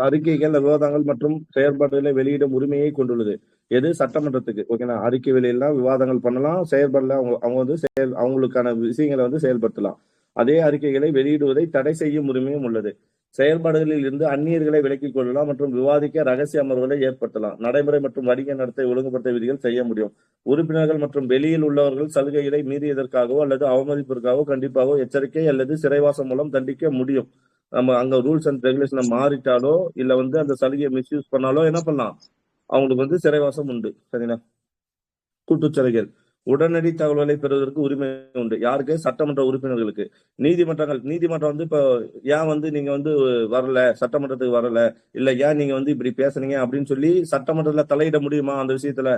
அறிக்கைகள், விவாதங்கள் மற்றும் செயற்பாடுகளை வெளியிடும் உரிமையை கொண்டுள்ளது. எது? சட்டமன்றத்துக்கு. ஓகேண்ணா. அறிக்கை வெளியெல்லாம் விவாதங்கள் பண்ணலாம், செயல்பாடுல அவங்க வந்து அவங்களுக்கான விஷயங்களை வந்து செயல்படுத்தலாம். அதே அறிக்கைகளை வெளியிடுவதை தடை செய்யும் உரிமையும் உள்ளது. செயல்பாடுகளில் இருந்து அந்நியர்களை விலக்கிக் கொள்ளலாம் மற்றும் விவாதிக்க ரகசிய அமர்வுகளை ஏற்படுத்தலாம். நடைமுறை மற்றும் வணிக நடத்தை ஒழுங்குபடுத்த விதிகள் செய்ய முடியும். உறுப்பினர்கள் மற்றும் வெளியில் உள்ளவர்கள் சலுகைகளை மீறியதற்காகவோ அல்லது அவமதிப்பிற்காகவோ கண்டிப்பாகவோ எச்சரிக்கை அல்லது சிறைவாசம் மூலம் தண்டிக்க முடியும். நம்ம அங்க ரூல்ஸ் அண்ட் ரெகுலேஷனை மாறிட்டாலோ இல்ல வந்து அந்த சலுகையை மிஸ்யூஸ் பண்ணாலோ என்ன பண்ணலாம், அவங்களுக்கு வந்து சிறைவாசம் உண்டு. சரிங்களா? கூட்டுச்சலுகைகள். உடனடி தகவல்களை பெறுவதற்கு உரிமை உண்டு. யாருக்கு? சட்டமன்ற உறுப்பினர்களுக்கு. நீதிமன்றம் வந்து இப்ப ஏன் வந்து நீங்க வந்து வரல, சட்டமன்றத்துக்கு வரல, இல்ல ஏன் நீங்க வந்து இப்படி பேசுறீங்க அப்படின்னு சொல்லி சட்டமன்றத்துல தலையிட முடியுமா? அந்த விஷயத்துல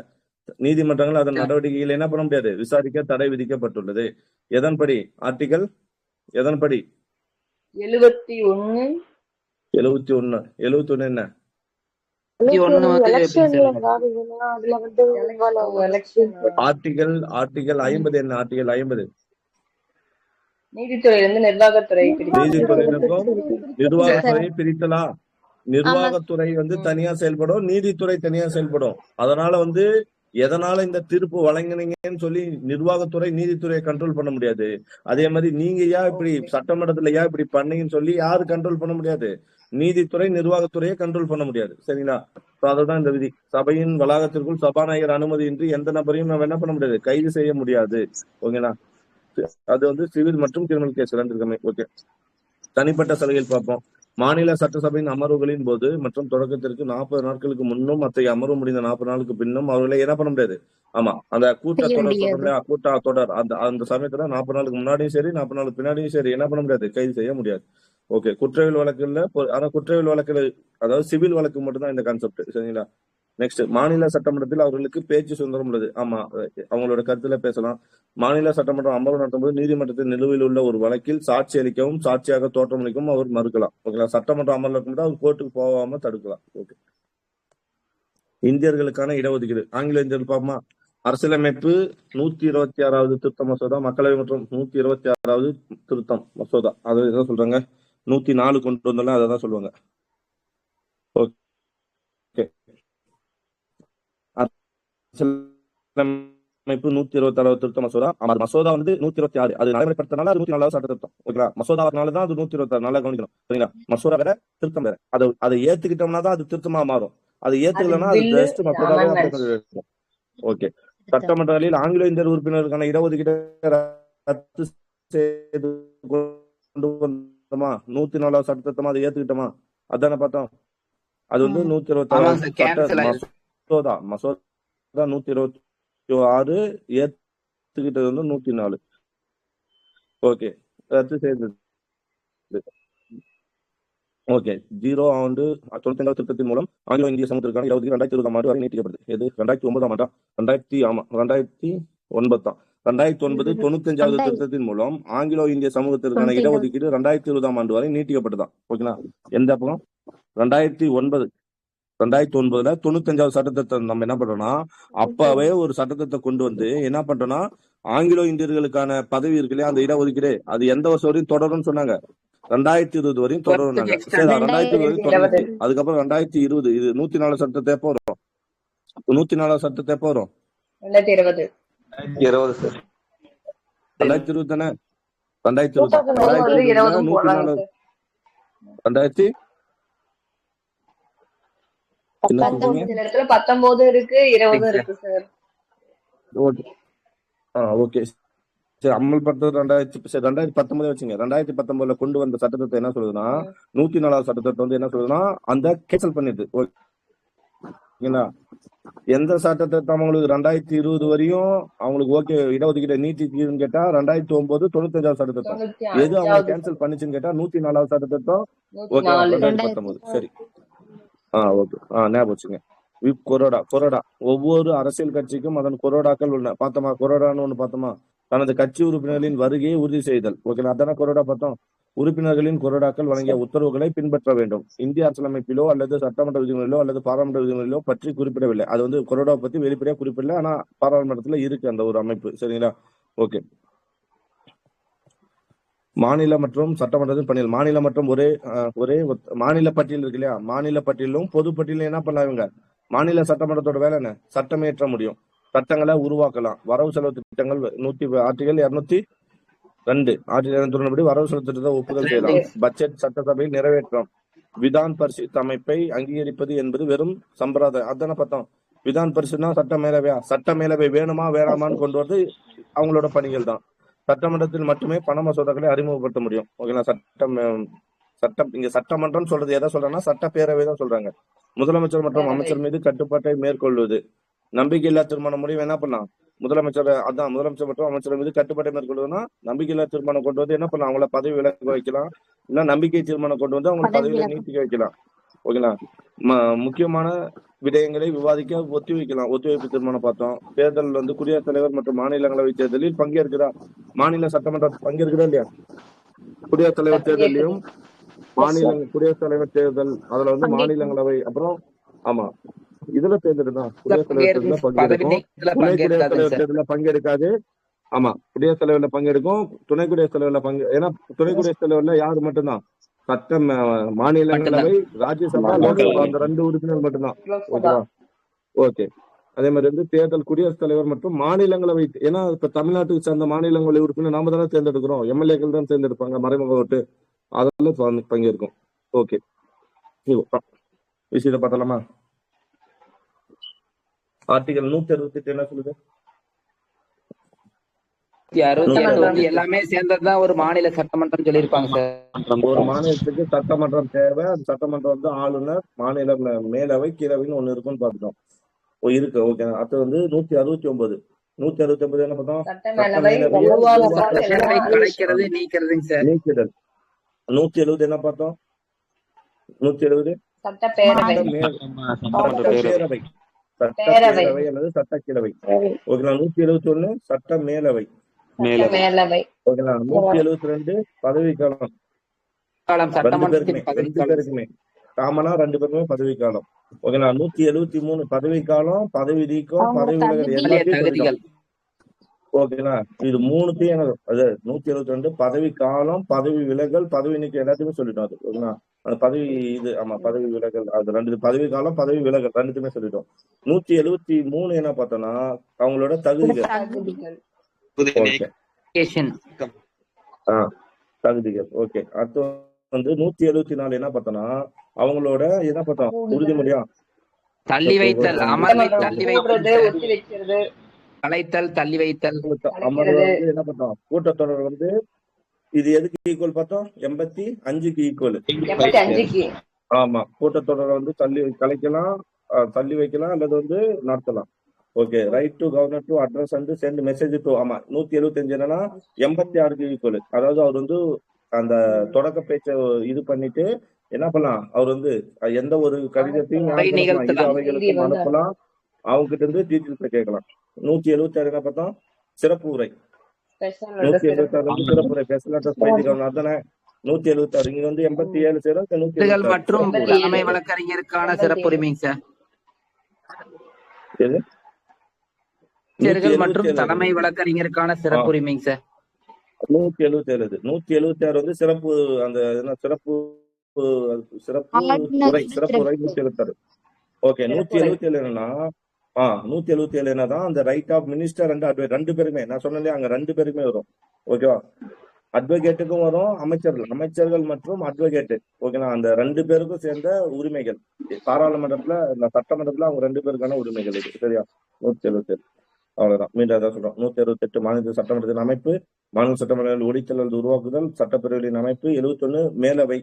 நீதிமன்றங்கள் அதன் நடவடிக்கைகள் என்ன பண்ண முடியாது, விசாரிக்க தடை விதிக்கப்பட்டுள்ளது. எதன்படி? ஆர்டிகல் எதன்படி? 71 71 என்ன? 71 வந்து எப்படி சொல்லுங்க? ஆர்டிகல் 50 என்ன? ஆர்டிகல் 50 நீதித்துறையிலிருந்து நிர்வாகத்துறை நீதித்துறையினருக்கும் நிர்வாகத்துறை பிரித்தலாம். நிர்வாகத்துறை வந்து தனியா செயல்படும், நீதித்துறை தனியா செயல்படும். அதனால வந்து எதனால இந்த தீர்ப்பு வழங்கினீங்கன்னு சொல்லி நிர்வாகத்துறை நீதித்துறையை கண்ட்ரோல் பண்ண முடியாது. அதே மாதிரி நீங்க ஏன் இப்படி சட்டமன்றத்துல ஏன் இப்படி பண்ணீங்கன்னு சொல்லி யாரு கண்ட்ரோல் பண்ண முடியாது, நீதித்துறை நிர்வாகத்துறையை கண்ட்ரோல் பண்ண முடியாது. சரிங்களா? அதுதான் இந்த விதி. சபையின் வளாகத்திற்குள் சபாநாயகர் அனுமதியின்றி எந்த நபரையும் நம்ம என்ன பண்ண முடியாது, கைது செய்ய முடியாது. ஓகேங்களா? அது வந்து சிவில் மற்றும் கிரிமினல் கேஸ் ரெண்டு இருக்குமே. ஓகே. தனிப்பட்ட சலுகைகள் பார்ப்போம். மாநில சட்டசபையின் அமர்வுகளின் போது மற்றும் தொடக்கத்திற்கு 40 நாட்களுக்கு முன்னும் அத்தகைய அமர்வு முடிந்த 40 நாளுக்கு பின்னும் அவர்களை என்ன பண்ண முடியாது. ஆமா, அந்த கூட்டத்தொடர் அந்த சமயத்துல 40 நாளுக்கு முன்னாடியும் சரி 40 நாளுக்கு பின்னாடியும் சரி என்ன பண்ண முடியாது, கைது செய்ய முடியாது. ஓகே. குற்றவியல் வழக்குல ஆனா குற்றவியல் வழக்குல அதாவது சிவில் வழக்கு மட்டும்தான் இந்த கான்செப்ட். சரிங்களா? நெக்ஸ்ட், மாநில சட்டமன்றத்தில் அவர்களுக்கு பேச்சு சுதந்திரம் உள்ளது. ஆமா, அவங்களோட கருத்துல பேசலாம். மாநில சட்டமன்றம் அமர்வு நடத்தும்போது நீதிமன்றத்தில் நிலுவையில் உள்ள ஒரு வழக்கில் சாட்சி அளிக்கவும் சாட்சியாக தோற்றமளிக்கவும் அவர் மறுக்கலாம். ஓகேங்களா? சட்டமன்றம் அமர்வு இருக்கும்போது அவர் கோர்ட்டுக்கு போகாம தடுக்கலாம். ஓகே. இந்தியர்களுக்கான இடஒதுக்கீடு. ஆங்கில இந்தியர்கள் பார்ப்போமா? அரசியலமைப்பு 126வது திருத்த மசோதா, மக்களவை மற்றும் 126வது திருத்தம் மசோதா. அது என்ன சொல்றாங்க, 104 கொண்டு வந்தாலும் அதை தான் சொல்லுவாங்க. ஓகே. அரசியலமைப்பு 126வது திருத்த மசோதா. மசோதா வந்து 126, அது நடைமுறைப்படுத்தினால அது 104வது சட்ட திருத்தம். ஓகேங்களா? மசோதானாலதான் அது 126. நல்லா கவனிக்கணும். சரிங்களா? மசோதா வேற, திருத்தம் வேற. அதை ஏத்துக்கிட்டோம்னா தான் அது திருத்தமா மாறும். அதை ஏத்துக்கலன்னா அது ஜஸ்ட் மசோதாவே இருக்கும். ஓகே. சட்டமன்றங்களில் ஆங்கிலோ இந்தியர் உறுப்பினருக்கான இடஒதுக்கீடு ரத்து செய்து கொண்டு வந்தோமா? 104வது சட்ட திருத்தமா அதை ஏத்துக்கிட்டோமா? அதான பார்த்தோம். அது வந்து 126 மசோதா 126 ஏத்துக்கிட்டது வந்து 104. ஓகே. ரத்து செய்தது. ஓகே. 95 திருத்தத்தின் மூலம் ஆங்கிலோ இந்திய சமூகத்திற்கான 2020ஆம் ஆண்டு வரை நீட்டிக்கப்படுது. எது? 2009ஆம் ஆண்டா? 2009 தான். 2009 95வது திருத்தத்தின் மூலம் ஆங்கிலோ இந்திய சமூகத்திற்கான இடஒதுக்கீடு 2020ஆம் ஆண்டு வரை நீட்டிக்கப்பட்டதான். ஓகேங்களா? எந்த பக்கம்? 2009 95வது சட்டத்தை நம்ம என்ன பண்றோம்னா, அப்பவே ஒரு சட்டத்தை கொண்டு வந்து என்ன பண்றோம்னா, ஆங்கிலோ இந்தியர்களுக்கான பதவி இருக்கு இல்லையா, அந்த இடஒதுக்கீடு அது எந்த வருஷம் வரையும் தொடரும்னு சொன்னாங்க, 2020 வரையும் தொடரும். 2020 வரையும் தொடர்ந்து. அதுக்கப்புறம் 2020 இது 104 சட்டத்தை எப்போ வரும், 104 சட்டத்தை எப்போ வரும்? 2020. 2020 சார். 2020 தானே? 2020 2020 போடுறாங்க 104 சார். 2000 என்ன சொல்றீங்க? சில இடத்துல 19 இருக்கு, 20 இருக்கு சார். ஓகே. ஓகே. சரி, அமல்படுத்துறது 2019 வச்சுங்க. 2019 கொண்டு வந்த சட்டத்தை என்ன சொல்லுதுன்னா 104 சட்டத்தை வந்து என்ன சொல்லுதுன்னா அந்த கேன்சல் பண்ணிடுது. ஓகேங்களா? எந்த சட்டத்தை அவங்களுக்கு 2020 வரையும் அவங்களுக்கு ஓகே இடஒதுக்கீடு நீட்டிக்குன்னு கேட்டா 2009 95 சட்டத்திட்டம். எது அவங்க 95வது கேன்சல் பண்ணிச்சுன்னு கேட்டா 104 சட்டத்திட்டம். ஓகே, 104. 2019. சரி. ஓகே. ஞாபகம் வச்சுங்க. கொரோடா ஒவ்வொரு அரசியல் கட்சிக்கும் அதன் கொரோடாக்கள் உள்ளன. பார்த்தோமா? கொரோடான்னு ஒண்ணு பார்த்தோமா? தனது கட்சி உறுப்பினர்களின் வருகையை உறுதி செய்தல். ஓகே, அதான கொரோடா பார்த்தோம். உறுப்பினர்களின் கொரோடாக்கள் வழங்கிய உத்தரவுகளை பின்பற்ற வேண்டும். இந்திய அரசியலமைப்பிலோ அல்லது சட்டமன்ற விதிகளிலோ அல்லது பாராளுமன்ற விதிகளிலோ பற்றி குறிப்பிடவில்லை. அது வந்து கொரோடா பத்தி வெளிப்படையா குறிப்பிடல. ஆனா பாராளுமன்றத்துல இருக்கு அந்த ஒரு அமைப்பு. சரிங்களா? ஓகே. மாநில மற்றும் சட்டமன்றத்தின் பணிகள். மாநில மற்றும் ஒரே மாநில பட்டியல் இருக்கு இல்லையா? மாநில பட்டியலும் பொது பட்டியலும் என்ன பண்ணாங்க? மாநில சட்டமன்றத்தோட வேலை என்ன? சட்டம் இயற்ற முடியும், சட்டங்களை உருவாக்கலாம். வரவு செலவு திட்டங்கள் ஆர்டிகல் 202 படி வரவு செலவு திட்டத்தை ஒப்புதல் செய்யலாம். பட்ஜெட் சட்டசபையில் நிறைவேற்றம். விதான் பரிஷத் அமைப்பை அங்கீகரிப்பது என்பது வெறும் சம்பிரதாயம். அதான பார்த்தோம். விதான் பரிஷத்னா சட்ட மேலவையா? சட்ட மேலவை வேணுமா வேணாமான்னு கொண்டு வரது அவங்களோட பணிகள் தான். சட்டமன்றத்தில் மட்டுமே பண மசோதாக்களை அறிமுகப்படுத்த முடியும். ஓகேங்களா? சட்டம் இங்க சட்டமன்றம் சொல்றது எதை சொல்றாங்கன்னா சட்டப்பேரவை தான் சொல்றாங்க. முதலமைச்சர் மற்றும் அமைச்சர் மீது கட்டுப்பாட்டை மேற்கொள்வது. நம்பிக்கையில்லா தீர்மானம் முடிவு என்ன பண்ணலாம்? முதலமைச்சர் மற்றும் அமைச்சர் மீது கட்டுப்பாட்டை மேற்கொள்வதுன்னா நம்பிக்கையில்லா தீர்மானம் கொண்டு வந்து என்ன பண்ணலாம்? அவங்கள பதவி விலக்க வைக்கலாம். இல்ல நம்பிக்கை தீர்மானம் கொண்டு வந்து அவங்க பதவியில நீட்டிக்க வைக்கலாம். ஓகேங்களா? முக்கியமான விடயங்களை விவாதிக்க ஒத்திவைப்பு தீர்மானம் பார்த்தோம். தேர்தல் வந்து குடியரசுத் தலைவர் மற்றும் மாநிலங்களவை தேர்தலில் பங்கேற்கிறார். மாநில சட்டமன்ற பங்கேற்கிறா இல்லையா? குடியரசுத் தலைவர் தேர்தலையும் குடியரசுத் தலைவர் தேர்தல் அதுல வந்து மாநிலங்களவை அப்புறம் இதுல தேர்ந்தெடுதான் குடியரசுத் தலைவர் தேர்தல பங்கேற்கும். துணை குடியரசுத் தலைவர் தேர்தல பங்கேற்காது. குடியரசுத் தலைவர்ல பங்கெடுக்கும், துணை குடியரசுத் தலைவர்ல ஏன்னா துணை குடியரசுத் தலைவர்ல யாரு மட்டும்தான்? சட்டம் மாநிலங்களவை, ராஜ்யசபா, லோக்சபா அந்த 2 உறுப்பினர் மட்டும்தான். ஓகேவா? ஓகே. அதே மாதிரி வந்து தேர்தல் குடியரசுத் தலைவர் மற்றும் மாநிலங்களவை. ஏன்னா இப்ப தமிழ்நாட்டுக்கு சேர்ந்த மாநிலங்களவை உறுப்பினர் நாம தானே தேர்ந்தெடுக்கிறோம். எம்எல்ஏக்கள் தான் தேர்ந்தெடுப்பாங்க, மறைமுக ஓட்டு. அதெல்லாம் பங்கேற்கும். ஓகே, விஷயத்தை பார்த்தலாமா? ஆர்டிகல் 168 என்ன சொல்லுது? 168 வந்து எல்லாமே சேர்ந்ததுதான் ஒரு மாநில சட்டமன்றம் சொல்லியிருப்பாங்க சார். நம்ம ஒரு மாநிலத்துக்கு சட்டமன்றம் தேவை. அந்த சட்டமன்றம் வந்து ஆளுநர், மாநில மேலவை, கீழவைன்னு ஒண்ணு இருக்குன்னு பார்த்துட்டோம். இருக்கு. ஓகே. அது வந்து 169 என்ன பார்த்தோம்? நீக்குதல். 170 என்ன பார்த்தோம்? 170 சட்டப்பேரவை அல்லது சட்டக்கிழவை. ஓகேங்களா? 171 சட்ட மேலவை. ஓகேங்களா? 172 பதவிக்காலம். 2 பேருக்குமே காமனா 2 பேருக்குமே பதவிக்காலம். ஓகேங்களா? 173 பதவிக்காலம், பதவி நீக்கம், பதவி விலகல் எல்லாத்தையும். ஓகேங்களா? இது 3த்தையும் 172 பதவி காலம், பதவி விலகல், பதவி நீக்கம் எல்லாத்தையுமே சொல்லிட்டோம். அது ஓகேங்களா? அந்த பதவி பதவி விலகல் அது 2 பதவி காலம், பதவி விலகல் 2த்துமே சொல்லிட்டோம். 173 என்ன பார்த்தோம்னா அவங்களோட தகுதிகள். தகுதிகள். ஓகே. அடுத்து வந்து 174 என்ன பார்த்தோம்னா அவங்களோட என்ன பார்த்தோம்? உறுதிமொழியா? தள்ளி வைத்தல், அமர்வை தள்ளி வைக்கிறது, கலைத்தல், தள்ளி வைத்தல். அமர்வு வந்து என்ன பார்த்தோம்? கூட்டத்தொடர் வந்து இது எதுக்கு ஈக்குவல் பார்த்தோம்? 85க்கு ஈக்குவல். கூட்டத்தொடரை வந்து கலைக்கலாம், தள்ளி வைக்கலாம் அல்லது வந்து நடத்தலாம். Okay. Right to governor to address and send message to 175 என்னன்னா 86க்கு ஈக்குவல். அதாவது அவர் வந்து அந்த தொடக்க பேச்சை இது பண்ணிட்டு என்ன பண்ணலாம்? அவர் வந்து எந்த ஒரு கடிதத்தையும் அவைகளுக்கு அனுப்பலாம். அவங்க கிட்ட இருந்து டீட்டெயில்ஸ் கேட்கலாம். 176 என்ன பார்த்தோம்? சிறப்பு உரை. 176 சிறப்பு உரை. Special address by the governor. அதானே 176. இங்க வந்து 87 சேரும். 176 மற்றும் தலைமை வழக்கறிஞருக்கான சிறப்புரிமைங்க சார். மற்றும் தலைமை வழக்கறிஞருக்கான சிறப்புரிமைங்க சார். 176 வந்து சிறப்பு அந்த சிறப்பு உரை 176. ஓகே. 177 என்னன்னா 177 என்னதான் அந்த right of minister and advocate ரெண்டு பேருமே நான் சொன்னேன் அங்க ரெண்டு பேருமே வரும். ஓகேவா? அட்வொகேட்டுக்கும் வரும், அமைச்சர்கள் மற்றும் அட்வொகேட். ஓகேங்களா? அந்த ரெண்டு பேருக்கும் சேர்ந்த உரிமைகள் பாராளுமன்றத்துல இந்த சட்டமன்றத்துல அவங்க ரெண்டு பேருக்கான உரிமைகள் இது. சரியா? 177 அவ்வளவுதான். மீண்டும் அதான் சொல்றோம். 168 மாநில சட்டமன்றத்தின் அமைப்பு, மாநில சட்டமன்றங்கள் ஒழித்தல் அல்லது உருவாக்குதல், சட்டப்பேரவையின் அமைப்பு, 71 மேலவை,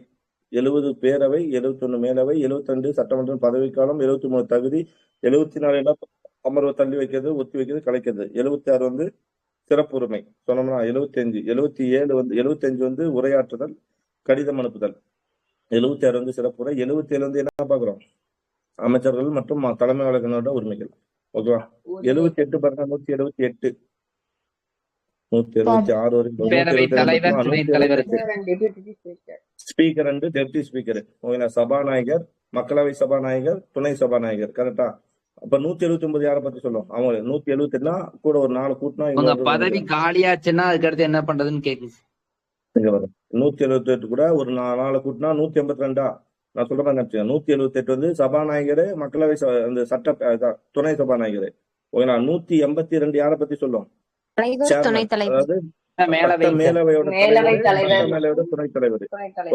70 பேரவை, 71 மேலவை, 72 சட்டமன்ற பதவிக்காலம், 73 தகுதி, 74 இடம் அமர்வு தள்ளி வைக்கிறது, ஒத்தி வைக்கிறது, கலைக்கிறது, 76 வந்து சிறப்பு உரிமை சொன்னோம்னா, 75 வந்து உரையாற்றுதல், கடிதம் அனுப்புதல், 76 வந்து சிறப்புரை, 77 வந்து என்ன பாக்குறோம், அமைச்சர்கள் மற்றும் தலைமை வழக்கறிஞரோட உரிமைகள். ஓகேவா? 78 பாருங்க, 178 176 வரைக்கும் ஸ்பீக்கர் அண்ட் டெப்டி ஸ்பீக்கர். ஓகேங்களா? சபாநாயகர், மக்களவை சபாநாயகர், துணை சபாநாயகர். கரெக்டா? அப்ப 179 யாரை பத்தி சொல்லும்? அவங்க 178 கூட ஒரு 4 கூட்டினா உங்க பதவி காலியாச்சுன்னா அதுக்கு அடுத்து என்ன பண்றதுன்னு கேக்குது. இங்க வரும் 178 கூட ஒரு 4 கூட்டினா 182. நான் சொல்ற மாதிரி நினைச்சேன். 178 வந்து சபாநாயகர், மக்களவை அந்த சட்ட துணை சபாநாயகர். ஓகேங்களா? 182 யாரை பத்தி சொல்லும்? அதாவது மேலவையோட துணைத் தலைவர்.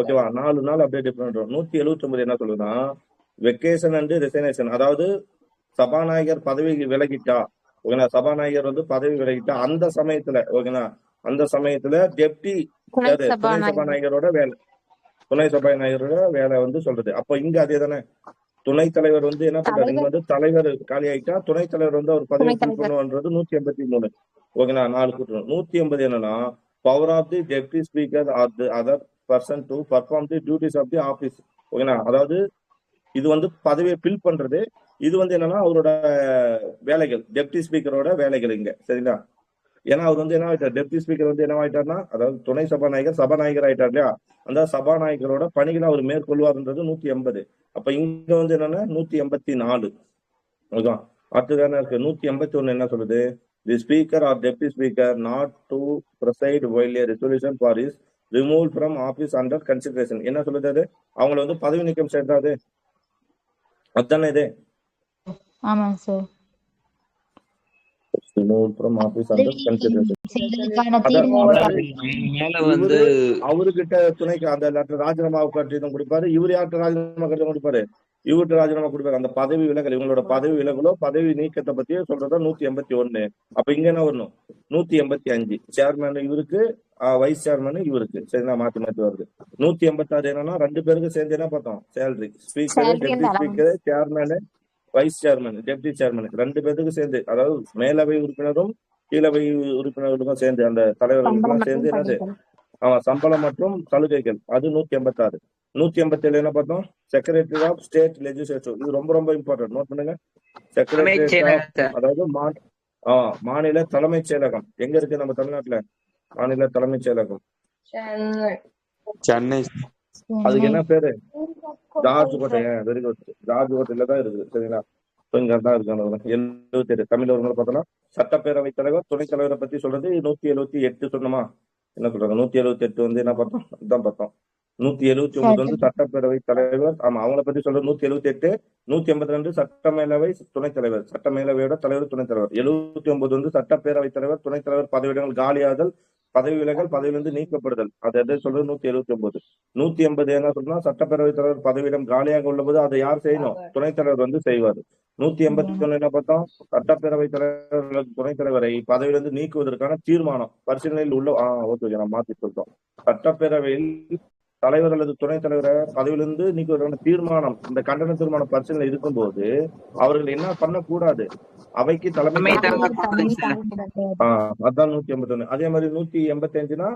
ஓகேவா? 4 நாள் அப்படியே டிஃபரெண்ட். 179 என்ன சொல்லுதுன்னா வெக்கேஷன் அண்ட் ரெசிக்னேஷன். அதாவது சபாநாயகர் பதவி விலகிட்டா, ஓகேங்களா, சபாநாயகர் வந்து பதவி விலகிட்டா அந்த சமயத்துல, ஓகேங்களா, அந்த சமயத்துல டெப்டி துணை சபாநாயகரோட வேலை வந்து சொல்றது. அப்ப இங்க அதே தானே, துணைத் தலைவர் வந்து என்ன பண்றாரு, இங்க வந்து தலைவர் காலி ஆயிட்டா துணைத் தலைவர் வந்து அவர் பதவி பண்ணுவான்றது 183. ஓகேங்களா? 4 கூட்டணும். 180 என்னன்னா power of the deputy speaker or the other person to perform the duties of the office. ஓகேங்களா? அதாவது இது வந்து பதவியை ஃபில் பண்றது. இது வந்து என்னன்னா அவரோட வேலைகள், டெப்டி ஸ்பீக்கரோட வேலைகள் இங்க. சரிங்களா? ஏன்னா அவர் வந்து என்ன ஆயிட்டார், டெப்டி ஸ்பீக்கர் வந்து என்ன ஆயிட்டார்னா, அதாவது துணை சபாநாயகர் ஆயிட்டார் இல்லையா? அந்த சபாநாயகரோட பணிகளை அவர் மேற்கொள்வார்ன்றது 180. அப்ப இங்க வந்து என்னன்னா 184. ஓகேவா? அடுத்ததான இருக்கு 181 என்ன சொல்லுது? The speaker or deputy speaker not to preside while a resolution for is remove from office under consideration. என்ன சொல்லுது? அது அவங்களை வந்து பதவி நீக்கம் செய்யறாது. அதுதானே இது? ஆமாங்க சார். அவர்கிட்ட துணைக்கு அந்த லெட்டர் ராஜினாமா கடிதம் கொடுப்பாரு. இவரு யார்கிட்ட ராஜினாமா கடிதம் கொடுப்பாரு? இவர்கிட்ட ராஜினாமா கொடுப்பாரு. அந்த பதவி விலகல், இவங்களோட பதவி விலகலோ பதவி நீக்கத்தை பத்தியே சொல்றதா 181. அப்ப இங்க என்ன வரணும்? 185 சேர்மேன் இவருக்கு, வைஸ் சேர்மன் இவருக்கு. சரிங்களா? மாத்தி வருது. 186 என்னன்னா ரெண்டு பேருக்கு சேர்ந்து என்ன பார்த்தோம்? Salary, speaker, deputy speaker, chairman, vice chairman, deputy chairman ரெண்டு பேருக்கு சேர்ந்து, அதாவது மேலவை உறுப்பினரும் கீழவை உறுப்பினர்களுக்கும் சேர்ந்து, அந்த தலைவர்களுக்கெல்லாம் சேர்ந்து என்னது சம்பளம் மற்றும் சலுகைகள். அது 186. 187 என்ன பார்த்தோம்? Secretary of state legislative. இது ரொம்ப ரொம்ப இம்பார்ட்டன்ட், நோட் பண்ணுங்க. செக்ரட்டரி, அதாவது மாநில தலைமைச் செயலகம் எங்க இருக்கு நம்ம தமிழ்நாட்டுல? மாநில தலைமைச் செயலகம் சென்னை. அதுக்கு என்ன பேரு? ராஜ்கோட்டை. வெரி குட், ராஜ்கோட்டையில தான் இருக்குது. சரிங்களா? இங்க தான் இருக்கு. 77 தமிழ் வருங்களை பார்த்தோம்னா சட்டப்பேரவை தலைவர், துணைத் தலைவரை பத்தி சொல்றது 178 சொன்னோமா? என்ன சொல்றாங்க? 178 வந்து என்ன பார்த்தோம்? இதுதான் பார்த்தோம். 179 வந்து சட்டப்பேரவை தலைவர். ஆமா, அவங்கள பத்தி சொல்றது 178. 182 சட்ட மேலவை துணைத் தலைவர், சட்ட மேலவையோட தலைவர், துணைத் தலைவர். 79 வந்து சட்டப்பேரவை தலைவர், துணைத் தலைவர் பதவியிடங்கள் காலியாதல், பதவி விலகல், பதவியிலிருந்து நீக்கப்படுதல். அது எதை சொல்றது? 179. 180 என்ன சொல்றா? சட்டப்பேரவை தலைவர் பதவியிடம் காலியாக உள்ள போது அதை யார் செய்யணும்? துணைத் தலைவர் வந்து செய்வார். 181 என்ன பார்த்தோம்? சட்டப்பேரவை தலைவர் துணைத் தலைவரை பதவியிலிருந்து நீக்குவதற்கான தீர்மானம் பரிசீலனையில் உள்ள ஓகே, நான் மாத்தி சொல்றோம். சட்டப்பேரவையில் தலைவர் அல்லது துணைத் தலைவரை பதவியிலிருந்து நீக்குவதற்கான தீர்மானம், இந்த கண்டன தீர்மானம் பரிசீலனை இருக்கும்போது அவர்கள் என்ன பண்ணக்கூடாது? அவைக்கு தலைமை. அதான் 181. அதே மாதிரி 185னா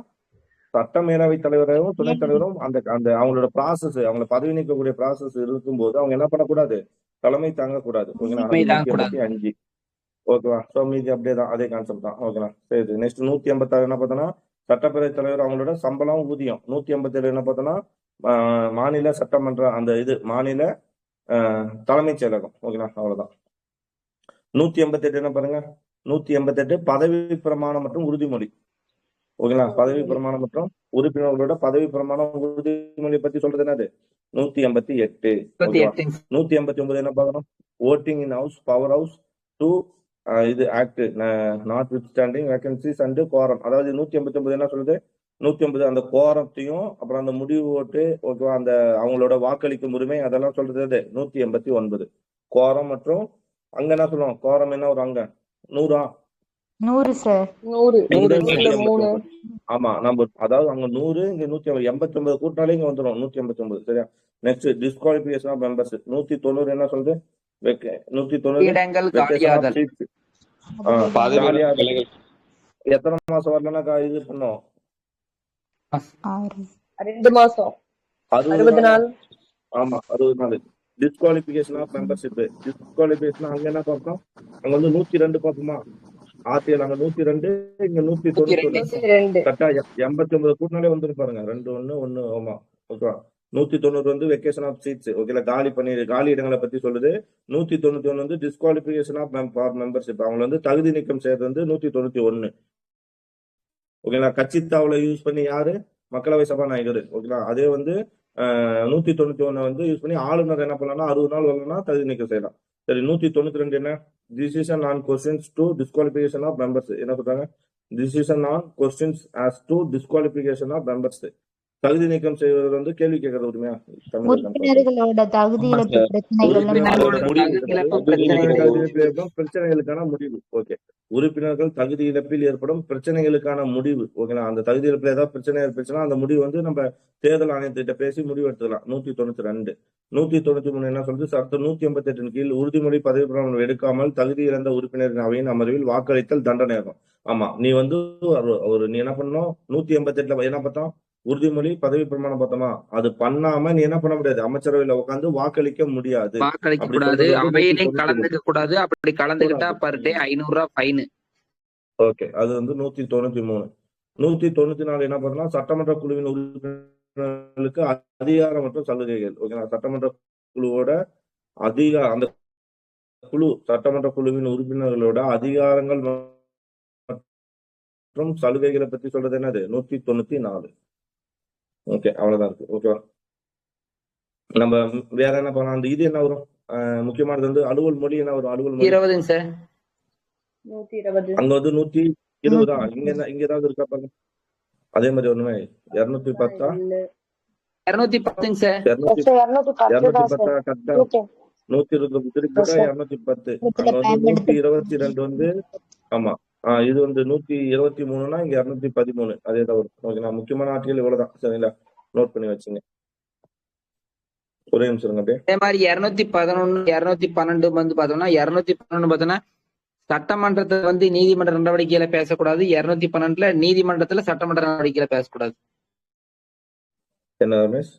சட்ட மேலவை தலைவரும் துணைத் தலைவரும் அந்த அவங்களோட ப்ராசஸ், அவங்களை பதவி நீக்கக்கூடிய ப்ராசஸ் இருக்கும்போது அவங்க என்ன பண்ணக்கூடாது? தலைமை தாங்கக்கூடாது. ஓகேங்களா? 185. ஓகேவா? சோ மீதி அப்படியே தான், அதே கான்செப்ட் தான். ஓகேங்களா? சரி, நெக்ஸ்ட் 186 என்ன பார்த்தோம்னா சட்டப்பேரவை தலைவர் அவங்களோட சம்பளம், ஊதியம். 187 என்ன பார்த்தோம்னா மாநில சட்டமன்ற அந்த இது மாநில தலைமைச் செயலகம். ஓகேங்களா? அவ்வளவுதான். 188 என்ன பாருங்க? 188 பதவி பிரமாணம் மற்றும் உறுதிமொழி. ஓகேங்களா? பதவி பிரமாணம் மற்றும் உறுப்பினர்களோட பதவி பிரமாணம் உறுதிமொழி பத்தி சொல்றது என்னது? 188. 189 என்ன பார்க்கணும்? Voting in house, power house, to இது act notwithstanding vacancies and quorum. அதாவது 189 என்ன சொல்லுது, 150 அந்த கோரத்தையும் அப்புறம் அந்த முடிவு ஓட்டு ஓகேவா, அந்த அவங்களோட வாக்களிக்கும் உரிமை அதெல்லாம் சொல்றது 189 கோரம். மற்றும் அங்க என்ன சொல்லுவோம், கோரம் என்ன ஒரு அங்க 100 100 சார். 100 இங்க 3 189. ஆமா நம்ம அதாவது அங்க 100 இங்க 189 கூட்டினாலே இங்க வந்துடும் 189. சரியா? நெக்ஸ்ட் டிஸ்குவாலிபிகேஷன் ஆஃப் மெம்பர்ஸ் 190 என்ன சொல்றது, 190 இடங்கள் வெக்கேஷன் ஆஃப் காலியாதல். சீட்ஸ். எத்தனை மாசம் வரலன்னா இது பண்ணோம், 2 மாசம் 60 நாள். ஆமா 60 நாள். டிஸ்குவாலிபிகேஷன் ஆஃப் மெம்பர்ஷிப், டிஸ்குவாலிபிகேஷன் அங்க என்ன பார்ப்போம், அங்க வந்து 102 பார்ப்போமா, ஆர்டிஎல் அங்க 102 இங்க 191. கரெக்டா 89 கூட்டினாலே வந்துடும் பாருங்க, 2 1 1. ஆமா ஓகேவா. 190 வந்து வெக்கேஷன் ஆஃப் சீட்ஸ் ஓகேல, காலி இடங்களை பத்தி சொல்லுது. 191 வந்து டிஸ்குவாலிபிகேஷன் ஆஃப் மெம்பர்ஷிப், அவங்க வந்து தகுதி நீக்கம் செய்யறது வந்து 191 ஓகேங்களா. கட்சி தாவலை யூஸ் பண்ணி யாரு, மக்களவை சபாநாயகர் ஓகேங்களா. அதே வந்து 191 வந்து யூஸ் பண்ணி ஆளுநர் என்ன பண்ணலாம்னா 60 நாள் வரலன்னா தகுதி நீக்கம் செய்யலாம். சரி 192 என்ன, decision on questions to disqualification of members. என்ன சொல்றாங்க, decision on questions as to disqualification of members. தகுதி நீக்கம் செய்வது வந்து கேள்வி கேட்கறது உரிமையா, உறுப்பினர்களோட தகுதி இழப்பு பிரச்சனைகளுக்கான முடிவு. ஓகே, உறுப்பினர்கள் தகுதி இழப்பில் ஏற்படும் பிரச்சனைகளுக்கான முடிவு ஓகேங்களா. அந்த தகுதி இழப்பில் ஏதாவது பிரச்சனை ஏற்பட்டுச்சுன்னா அந்த முடிவு வந்து நம்ம தேர்தல் ஆணையத்திட்ட பேசி முடிவு எடுத்துக்கலாம். 192. 193 என்ன சொல்றது, சட்டம் 188 கீழ் உறுதிமொழி பதவி பிரமாணம் எடுக்காமல் தகுதி இழந்த உறுப்பினரின் அவையின் அமர்வில் வாக்களித்தல் தண்டனை ஆகும். ஆமா, நீ வந்து நீ என்ன பண்ணணும், 188 என்ன பார்த்தோம், உறுதிமொழி பதவி பிரமாணம் பார்த்தோமா, அது பண்ணாம நீ என்ன பண்ண முடியாது, அமைச்சரவையில உட்காந்து வாக்களிக்க முடியாது, வாக்களிக்க கூடாது, அவையிலையும் கலந்துக்க கூடாது. அப்படி கலந்துகிட்டா பர் டே 500 ரூபாய் ஃபைன். ஓகே, அது வந்து 193. 194 என்ன பண்ணலாம், சட்டமன்ற குழுவின் உறுப்பினர்களுக்கு அதிகாரம் மற்றும் சலுகைகள் ஓகேங்களா. சட்டமன்ற குழுவோட அந்த குழு சட்டமன்ற குழுவின் உறுப்பினர்களோட அதிகாரங்கள் மற்றும் சலுகைகளை பத்தி சொல்றது என்னது, 194. ஓகே, அவ்வளவுதான் இருக்கு ஓகேவா. நம்ம வேற என்ன பண்ணலாம், அந்த இது என்ன வரும், முக்கியமானது வந்து அலுவல் மொழி என்ன வரும், அலுவல் மொழி 20 சார். 120 அங்க வந்து 120. இங்க ஏதாவது இருக்கா பாருங்க, அதே மாதிரி ஒண்ணுமே 210 210 சார். 210 கரெக்டா, 120 திருப்பி 210. அங்க வந்து 122 வந்து ஆமா. இது வந்து 123னா இங்க 213 அதேதான் வரும் ஓகேங்களா. முக்கியமான ஆட்கள் இவ்வளவுதான் சரிங்களா, நோட் பண்ணி வச்சுங்க. ஒரே நிமிஷம் அப்படியே. அதே மாதிரி 211 212 வந்து பார்த்தோம்னா 211 பார்த்தோம்னா சட்டமன்றத்தை வந்து நீதிமன்ற நடவடிக்கையில பேசக்கூடாது. 212ல நீதிமன்றத்துல சட்டமன்ற நடவடிக்கையில பேசக்கூடாது. என்ன ரமேஷ்,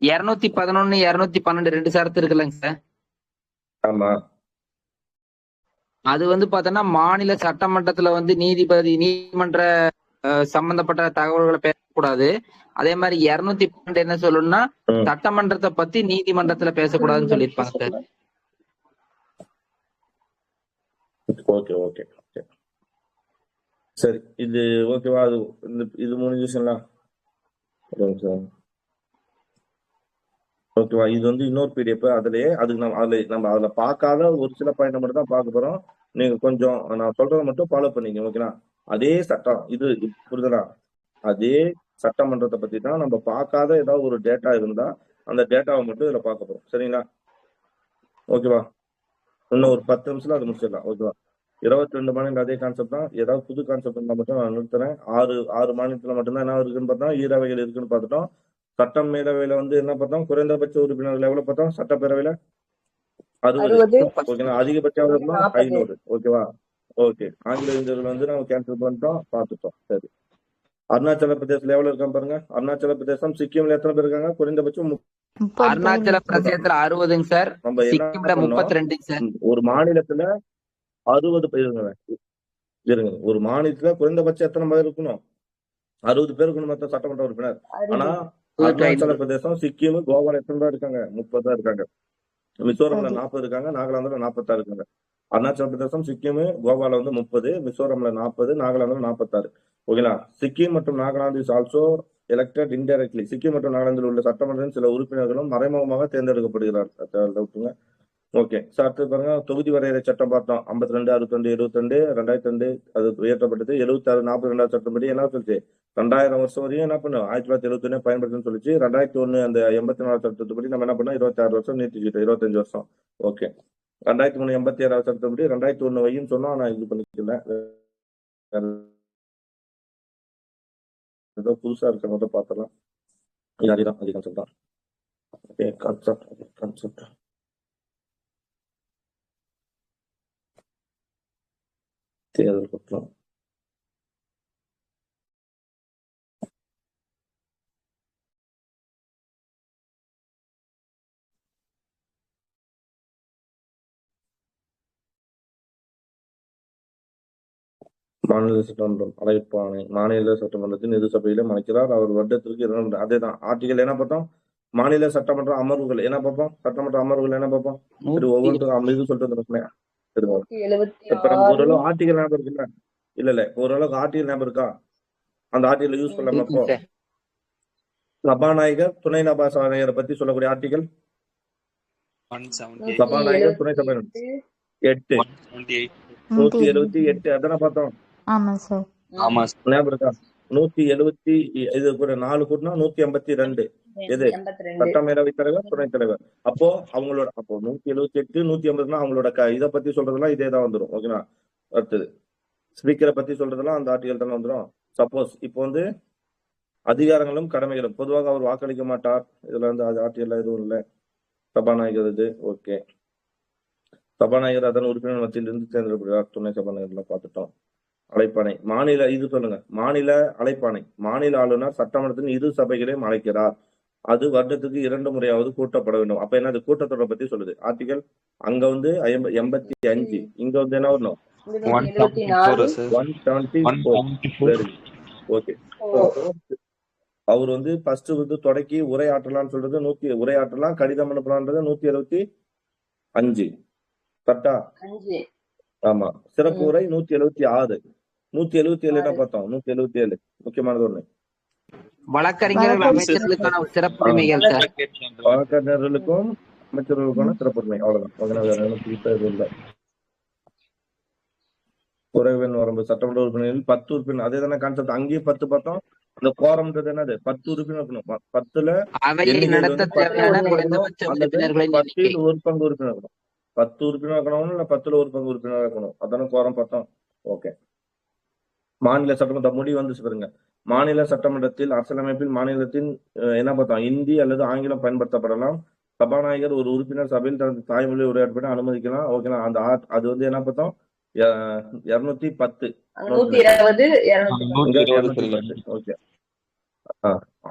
211 212 2 சரத்து இருக்குல்லங்க சார். ஆமா, அது வந்து பார்த்தோம்னா மாநில சட்டமன்றத்துல வந்து நீதிமன்ற சம்பந்தப்பட்ட தகவல்களை பேசக்கூடாது. அதே மாதிரி 212 என்ன சொல்லணும்னா சட்டமன்றத்தை பத்தி நீதிமன்றத்துல பேசக்கூடாதுன்னு சொல்லியிருப்பாங்க சார். ஓகே ஓகே ஓகே சரி, இது ஓகேவா, அது இது முடிஞ்சுச்சுங்களா, ஓகேவா. இது வந்து இன்னொரு பிடிஎஃப், அதுலயே அதுக்கு நம்ம அதுல பார்க்காத ஒரு சில பாயிண்ட் மட்டும் தான் பார்க்க போறோம். நீங்க கொஞ்சம் நான் சொல்றதை மட்டும் ஃபாலோ பண்ணீங்க ஓகேங்களா. அதே சட்டம் இது புரிதலா, அதே சட்டமன்றத்தை பத்தி தான் நம்ம பார்க்காத ஏதாவது ஒரு டேட்டா இருந்தா அந்த டேட்டாவை மட்டும் இதுல பார்க்க போறோம் சரிங்களா. ஓகேவா, இன்னும் ஒரு 10 நிமிஷத்துல அது முடிச்சிடலாம் ஓகேவா. 22 மாநிலம் அதே கான்செப்ட் தான், ஏதாவது புது கான்செப்ட் இருந்தா மட்டும் நான் நிறுத்துறேன். 6 மாநிலத்துல மட்டும்தான் என்ன இருக்குன்னு பார்த்தோம், ஈரவைகள் இருக்குன்னு பார்த்துட்டோம். சட்டம் மேலவையில வந்து என்ன பார்த்தோம், குறைந்தபட்ச உறுப்பினர்கள் எவ்வளவு பார்த்தோம், சட்டப்பேரவையில 60 ஓகேங்களா, அதிகபட்சம் 500 ஓகேவா. ஓகே, ஆங்கில இந்தியர்கள் வந்து நம்ம கேன்சல் பண்ணிட்டோம், பார்த்துட்டோம். சரி, அருணாச்சல பிரதேசத்துல எவ்வளவு இருக்காங்க பாருங்க. அருணாச்சல பிரதேசம் சிக்கிம்ல எத்தனை பேர் இருக்காங்க, குறைந்தபட்சம் அருணாச்சல பிரதேசத்துல 60 சார், நம்ம சிக்கிம்ல 32 சார். ஒரு மாநிலத்துல 60 பேர் இருங்க, ஒரு மாநிலத்துல குறைந்தபட்சம் எத்தனை பேர் இருக்கணும், 60 பேர் இருக்கணும் மொத்தம் சட்டமன்ற உறுப்பினர். ஆனா அருணாச்சல பிரதேசம் சிக்கிம் கோவால எத்தனை பேர் இருக்காங்க, 30 தான் இருக்காங்க. மிசோரம்ல 40 இருக்காங்க, நாகாலாந்துல 46 இருக்காங்க. அருணாச்சல பிரதேசம் சிக்கிம் கோவால வந்து 30, மிசோரம்ல 40, நாகாலாந்துல 46 ஓகேங்களா. சிக்கிம் மற்றும் Nagaland is also elected indirectly. Sikkim மற்றும் நாகாலாந்தில் உள்ள சட்டமன்றத்தின் சில உறுப்பினர்களும் மறைமுகமாக தேர்ந்தெடுக்கப்படுகிறார். ஓகே சார், அடுத்து பாருங்க தொகுதி வரையறை சட்டம் பார்த்தோம். 52, 62, 72, 2002 அது உயர்த்தப்பட்டது. 76, 42 சட்டப்படி என்ன சொல்லிச்சு, 2000 வருஷம் வரையும் என்ன பண்ணும் 1971 பயன்படுத்துன்னு சொல்லிச்சு. 2001 அந்த 84 சட்டத்துப்படி நம்ம என்ன பண்ணோம் 26 வருஷம் நீட்டிச்சுட்டோம், 25 வருஷம். ஓகே. 2003 86 சட்டத்துப்படி 2001 வையும் சொன்னோம். ஆனா இது பண்ணிக்கல, ஏதோ புதுசா இருக்கிறத பார்த்தலாம். இது அதுதான், அது கான்செப்ட் தான். ஓகே, கான்செப்ட் தேர்தல் குற்றம். மாநில சட்டமன்றம் அழைப்பு ஆணை. மாநில சட்டமன்றத்தின் நிதி சபையில மறைக்கிறார். அவர் வருடத்திற்கு 2 அதேதான் ஆர்டிகல் என்ன பார்த்தோம், மாநில சட்டமன்ற அமர்வுகள் என்ன பார்ப்போம், சட்டமன்ற அமர்வுகள் என்ன பார்ப்போம். சரி, ஒவ்வொன்றுக்கும் இது சொல்லிட்டு வந்துருக்கேன். இப்ப நம்ம ஓரளவு ஆர்டிகல் ஞாபகம் இருக்குல்ல, இல்ல ஓரளவுக்கு ஆர்டிகல் ஞாபகம் இருக்கா, அந்த ஆர்டிகல் யூஸ் பண்ணலாமா. இப்போ சபாநாயகர் துணை சபாநாயகரை பத்தி சொல்லக்கூடிய ஆர்டிகல், சபாநாயகர் துணை சபாநாயகர் 8 178 அதான பார்த்தோம். ஆமா சார். ஞாபகம் இருக்கா. 170 இது கூட 4 கூட்டினா 182. எது, சட்டமேலவை தலைவர் துணைத் தலைவர். அப்போ அவங்களோட 178 180 அவங்களோட இதை பத்தி சொல்றதெல்லாம் இதேதான் வந்துடும். ஓகேங்களா. அடுத்தது ஸ்பீக்கரை பத்தி சொல்றதெல்லாம் அந்த ஆர்டிகல் தானே வந்துடும். சப்போஸ் இப்போ வந்து அதிகாரங்களும் கடமைகளும், பொதுவாக அவர் வாக்களிக்க மாட்டார். இதுல வந்து அது ஆர்டிகல் எதுவும் இல்லை. சபாநாயகர் இது. ஓகே. சபாநாயகர் அதன் உறுப்பினர் மத்தியிலிருந்து தேர்ந்தெடுக்கிறார். துணை சபாநாயகர்ல பார்த்துட்டோம். அழைப்பாணை மாநில இது சொல்லுங்க, மாநில அழைப்பாணை. மாநில ஆளுநர் சட்டமன்றத்தின் இரு சபைகளையும் அழைக்கிறார். அது வருடத்துக்கு 2 முறையாவது கூட்டப்பட வேண்டும். அப்ப என்ன, அது கூட்டத்தொடரை பத்தி சொல்லுது ஆர்டிகல். அங்க வந்து 85, இங்க வந்து என்ன வரணும் 174. ஓகே. அவர் வந்து ஃபர்ஸ்ட் வந்து தொடக்கி உரை ஆற்றலாம்னு சொல்றது உரை ஆற்றலாம், கடிதம் அனுப்பலான்றது 175 கரெக்டா. ஆமா. சிறப்பு உரை 176. 177 என்ன பார்த்தோம், 177 முக்கியமானது ஒண்ணு, வழக்கறிஞர்கள் அமைச்சர்களுக்கான சிறப்புரிமைகள் சார். வழக்கறிஞர்களுக்கும் அமைச்சர்களுக்கான சிறப்புரிமை, அவ்வளவுதான். இல்லை குறைவெண் வரம்பு சட்டமன்ற உறுப்பினர்கள் 10 உறுப்பினர், அதே தானே கான்செப்ட். அங்கேயும் 10 பார்த்தோம். அந்த கோரம்ன்றது என்னது, 10 உறுப்பினர் இருக்கணும். 10ல நடத்த தேவையான குறைந்தபட்ச உறுப்பினர்களின் எண்ணிக்கை 10ல் 1 பங்கு உறுப்பினர் இருக்கணும். 10 உறுப்பினர் இருக்கணும், இல்ல 10ல் 1 பங்கு உறுப்பினர் இருக்கணும். அதான கோரம் பார்த்தோம். ஓகே. மாநில சட்டமன்ற முடிவு வந்து பாருங்க. மாநில சட்டமன்றத்தில் அரசியலமைப்பில் மாநிலத்தின் என்ன பார்த்தோம், இந்தி அல்லது ஆங்கிலம் பயன்படுத்தப்படலாம். சபாநாயகர் ஒரு உறுப்பினர் சபையில் தனது தாய்மொழி உரையாடப்பட அனுமதிக்கலாம். ஓகேங்களா. அந்த அது வந்து என்ன பார்த்தோம், 210. ஓகே.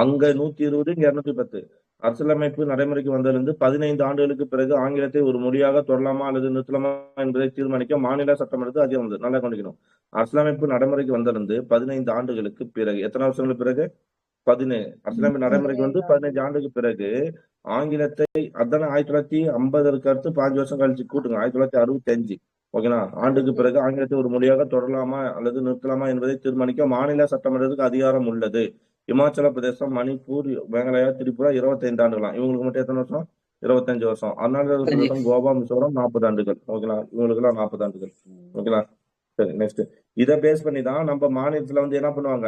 அங்க 120, 210. அரசியலமைப்பு நடைமுறைக்கு வந்ததிலிருந்து 15 ஆண்டுகளுக்கு பிறகு ஆங்கிலத்தை ஒரு மொழியாக தொடரலாமா அல்லது நிறுத்தலாமா என்பதை தீர்மானிக்க மாநில சட்டமன்றத்தில் அதிகம் வந்தது. நல்லா கவனிக்கணும். அரசியலமைப்பு நடைமுறைக்கு வந்ததிலிருந்து 15 ஆண்டுகளுக்கு பிறகு, எத்தனை வருஷங்களுக்கு பிறகு, 17. அரசியலமைப்பு நடைமுறைக்கு வந்து 15 ஆண்டுக்கு பிறகு ஆங்கிலத்தை, அதான 1950 அடுத்து 5 வருஷம் கழிச்சு கூட்டுங்க, 1965. ஓகேங்களா. ஆண்டுக்கு பிறகு ஆங்கிலத்தை ஒரு மொழியாக தொடரலாமா அல்லது நிறுத்தலாமா என்பதை தீர்மானிக்க மாநில சட்டமன்றத்துக்கு அதிகாரம் உள்ளது. இமாச்சல பிரதேசம், மணிப்பூர், மேகாலயா, திரிபுரா 25 ஆண்டுகளாம். இவங்களுக்கு மட்டும் எத்தனை வருஷம், 25 வருஷம். அருணாச்சல பிரதேசம், கோவா, மிசோரம் 40 ஆண்டுகள். ஓகேங்களா. இவங்களுக்கு எல்லாம் 40 ஆண்டுகள். ஓகேங்களா. சரி, நெக்ஸ்ட். இதை பேஸ் பண்ணி தான் நம்ம மாநிலத்துல வந்து என்ன பண்ணுவாங்க,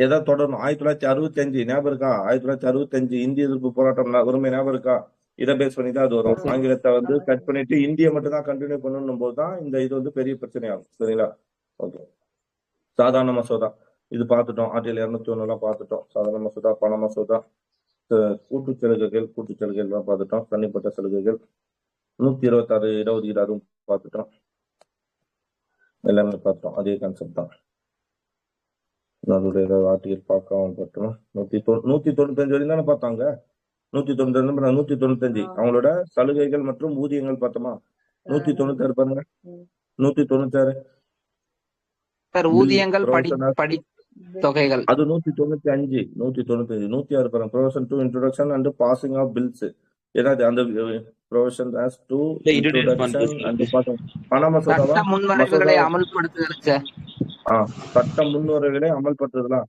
எதை தொடரணும். 1965 ஞாபகம் இருக்கா, 1965 இந்திய எதிர்ப்பு போராட்டம் உரிமை ஞாபகம் இருக்கா. இதை பேஸ் பண்ணி தான் அது வரும். ஆங்கிலத்தை வந்து கட் பண்ணிட்டு இந்திய மட்டும் தான் கண்டினியூ பண்ணணும் போதுதான் இந்த இது வந்து பெரிய பிரச்சனையாகும். சரிங்களா. ஓகே. சாதாரண மசோதா இது பார்த்துட்டோம். ஆர்டிகல் 201 எல்லாம் பார்த்துட்டோம். சாதாரண மசோதா, பண மசோதா, கூட்டு சலுகைகள் எல்லாம் பார்த்துட்டோம். தனிப்பட்ட சலுகைகள் 126 இடஒதுக்கீடு அதுவும் பார்த்துட்டோம். எல்லாமே பார்த்தோம். அதே கான்செப்ட் தான். அதோட ஏதாவது ஆர்டிகல் பார்க்காம பார்த்தோம். 195 வரையும் தானே பார்த்தாங்க. 195 அவங்களோட சலுகைகள் மற்றும் ஊதியங்கள் பார்த்தோமா. 196 பாருங்க. 196 ஊதியங்கள், படி தொகைகள். அது 195. 106 பாருங்க. Provision to introduction and passing of bills. ஏதாவது அந்த provision as to introduction and passing. பண மசோதாவா, சட்ட முன்வரைவுகளை அமல்படுத்துதல் சார். சட்ட முன்வரைவுகளை அமல்படுத்துதலாம்.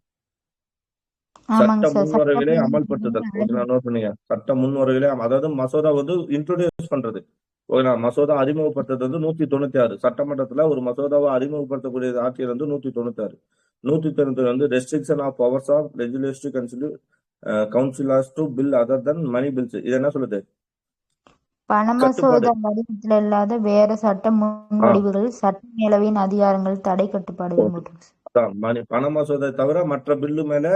ஆமாங்க சட்ட சார். முன்வரைவிலே சட்டப்பூர்வ அமல்படுத்துதல். நிறுவனம் ஓகேங்களா, நோட் பண்ணீங்க. சட்ட முன்வரைவிலே அதாவது மசோதா வந்து இன்ட்ரோடியூஸ் பண்றது. ஓகேங்களா, மசோதா அறிமுகப்படுத்துறது வந்து 196. சட்டமன்றத்துல ஒரு மசோதாவை அறிமுகப்படுத்தக்கூடிய ஆட்சியர் வந்து 196. 196 வந்து restriction of powers of legislative councillors to bill other than money bills. இது என்ன சொல்லுது? பண கட்டுப்பாடு. மசோதா வடிவத்தில் இல்லாத வேற சட்ட முன்வடிவுகள் சட்ட மேலவையின் அதிகாரங்கள் தடை கட்டுப்பாடுகள் ஓகே. போட்டிருக்கு சார். அதான் பண மசோதா தவிர மற்ற பில்லு மேல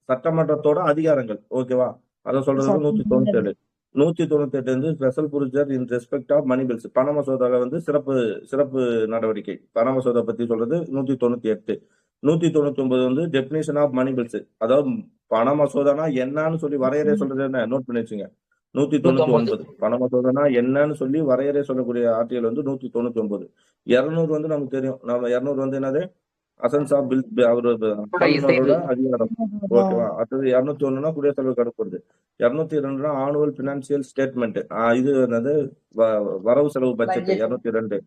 சட்டமன்றத்தோட அதிகாரங்கள். ஓகேவா, அதை சொல்றது சட்ட 197. 198 வந்து special procedure in respect of money bills. பண மசோதால வந்து சிறப்பு சிறப்பு நடவடிக்கை. பண மசோதா பத்தி சொல்றது 198. 199 வந்து டெபினிஷன் ஆஃப் மணி பில்ஸ். அதாவது பண மசோதானா என்னன்னு சொல்லி வரையறை சொல்றது என்ன, நோட் பண்ணி வச்சுங்க. 199 பண மசோதானா என்னன்னு சொல்லி வரையறை சொல்லக்கூடிய ஆர்டிகல் வந்து 199. 200 வந்து நமக்கு தெரியும். நம்ம 200 வந்து என்னது, அசன்ஸ் ஆஃப் பில், ஆளுநரோட அதிகாரம். ஓகேவா, அடுத்தது 201னா குடியரசுத் தலைவர் கடுப்படுது. 202னா ஆனுவல் பினான்சியல் ஸ்டேட்மெண்ட். இது என்னது, வரவு செலவு பட்ஜெட். 202.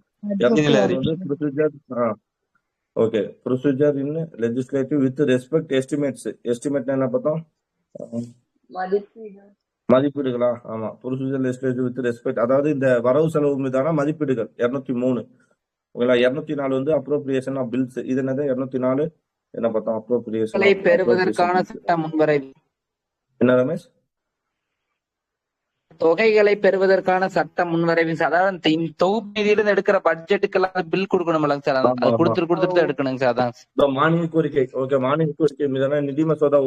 203 வந்து procedure. Okay, procedure in legislative with respect estimates. Estimate என்ன பார்த்தோம், மதிப்பீடுகளா. ஆமா, ப்ரொசீஜர் லெஜிஸ்லேட்டிவ் வித் ரெஸ்பெக்ட், அதாவது இந்த வரவு செலவு மீதான மதிப்பீடுகள். 203. ஓகேங்களா. 204 வந்து அப்ரோப்ரியேஷன் ஆஃப் பில்ஸ். இது என்னது, 204 என்ன பார்த்தோம், அப்ரோப்ரியேஷன் ஆஃப் பெறுவதற்கான சட்ட முன்வரைவு. என்ன ரமேஷ்? தொகைகளை பெறுவதற்கான சட்ட முன்வரைவு. அதாவது இந்த தொகுப்பு நிதியிலிருந்து எடுக்கிற பட்ஜெட்டுக்கெல்லாம் பில் கொடுக்கணும்லங்க சார். ஆமா, அது ஆமா. கொடுத்துட்டு தான் எடுக்கணுங்க சார். அதான் இந்த மானிய கோரிக்கை. ஓகே, மானிய கோரிக்கை மீதான நிதி மசோதா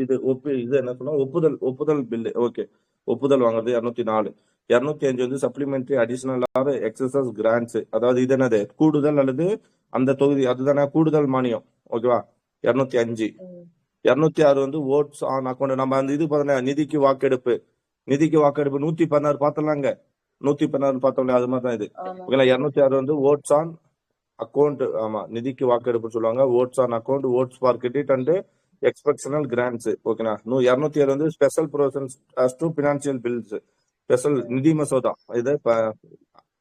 இது இது என்ன சொல்லுவோம், ஒப்புதல் பில்லு. ஓகே, ஒப்புதல் வாங்குறது 204. 205 வந்து சப்ளிமெண்டரி அடிஷனல் ஆர் எக்ஸசஸ் கிராண்ட்ஸ். அதாவது இது என்னது, கூடுதல் அல்லது அந்த தொகுதி அதுதானே கூடுதல் மானியம். ஓகேவா. 205. 206 வந்து ஓட்ஸ் ஆன் அக்கௌண்ட். நம்ம அந்த இது பார்த்தோம்னா நிதிக்கு வாக்கெடுப்பு. 116 பார்த்தலாங்க. 116 பார்த்தோம்ல, அது மாதிரி தான் இது. ஓகேங்களா. 206 வந்து ஓட்ஸ் ஆன் அக்கௌண்ட். ஆமா, நிதிக்கு வாக்கெடுப்பு சொல்லுவாங்க. Votes on account, votes for credit and exceptional grants. ஓகேண்ணா. 207 வந்து special provisions as to financial bills. Special நிதி மசோதா. இது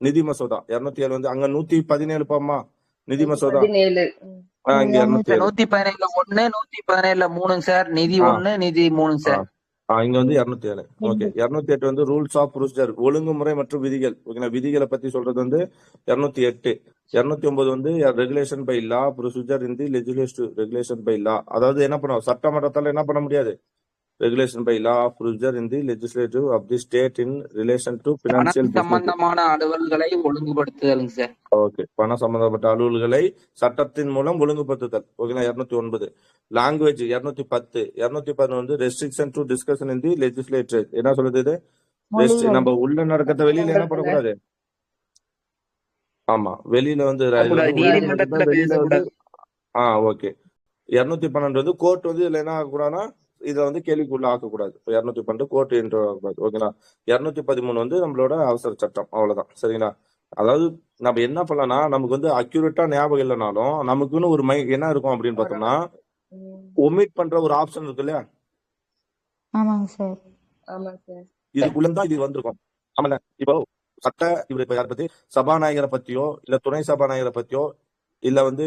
நிதி மசோதா 207 வந்து அங்க 117 பாமா நிதி மசோதா. இங்க 207. 117 1 117 3 சார். நிதி 1 நிதி 3 சார். இங்க வந்து 207. ஓகே. 208 வந்து ரூல்ஸ் ஆஃப் ப்ரொசீஜர், ஒழுங்குமுறை மற்றும் விதிகள். ஓகேங்களா, விதிகளை பத்தி சொல்றது வந்து 208. 209 வந்து regulation by law procedure in the legislative regulation by law. அதாவது என்ன பண்ணுவோம், சட்டமன்றத்தால என்ன பண்ண முடியாது, regulation by law procedure in the legislative of the state in relation to financial சம்பந்தமான அலுவல்களை ஒழுங்குபடுத்துதலுங்க சார். ஓகே, பணம் சம்பந்தப்பட்ட அலுவல்களை சட்டத்தின் மூலம் ஒழுங்குபடுத்துதல். ஓகேங்களா. 209. லாங்குவேஜ் 210. 211 வந்து restriction to discussion in the legislature. என்ன சொல்லுது இது, நம்ம உள்ள நடக்கிறத வெளியில என்ன பண்ணக்கூடாது. ஆமா, வெளியில வந்து வெளியில வந்து ஓகே. 212 வந்து கோர்ட் வந்து இதுல என்ன ஆகக்கூடாதுன்னா, இதை வந்து கேள்விக்குள்ள ஆக்கக்கூடாது. 212 கோர்ட் என்று ஆகக்கூடாது. ஓகேங்களா. 213 வந்து நம்மளோட அவசர சட்டம். அவ்வளவுதான். சரிங்களா. அதாவது நம்ம என்ன பண்ணலாம்னா, நமக்கு வந்து அக்யூரேட்டா ஞாபகம் இல்லைனாலும் நமக்குன்னு ஒரு என்ன இருக்கும் அப்படின்னு பார்த்தோம்னா, ஒமிட் பண்ற ஒரு ஆப்ஷன் இருக்கு இல்லையா. ஆமாங்க சார். இதுக்குள்ளதான் இது வந்திருக்கும். ஆமால, இப்போ சட்ட இவரு இப்ப யாரை பத்தி, சபாநாயகரை பத்தியோ இல்ல துணை சபாநாயகரை பத்தியோ இல்ல வந்து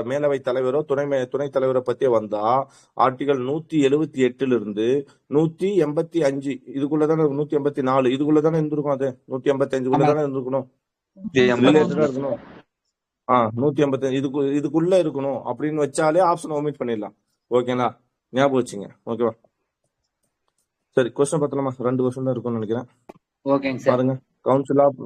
மேலவை தலைவரோ துணை தலைவரை பத்தியோ வந்தா ஆர்டிகல் 178 இருந்து 185 இதுக்குள்ளதானே, 184 இதுக்குள்ளதானே இருந்திருக்கும். அது 185 இருந்திருக்கணும். ரிலேட்டடா இருக்கணும். 185 இதுக்குள்ள இருக்கணும் அப்படின்னு வச்சாலே ஆப்ஷன் ஒமிட் பண்ணிடலாம். ஓகேங்களா, ஞாபகம் வச்சுங்க. ஓகேவா. சரி, கொஸ்டின் பார்த்தலாமா. 2 கொஸ்டின் தான் இருக்கும்னு நினைக்கிறேன். பாருங்க. கவுன்சில் ஆஃப்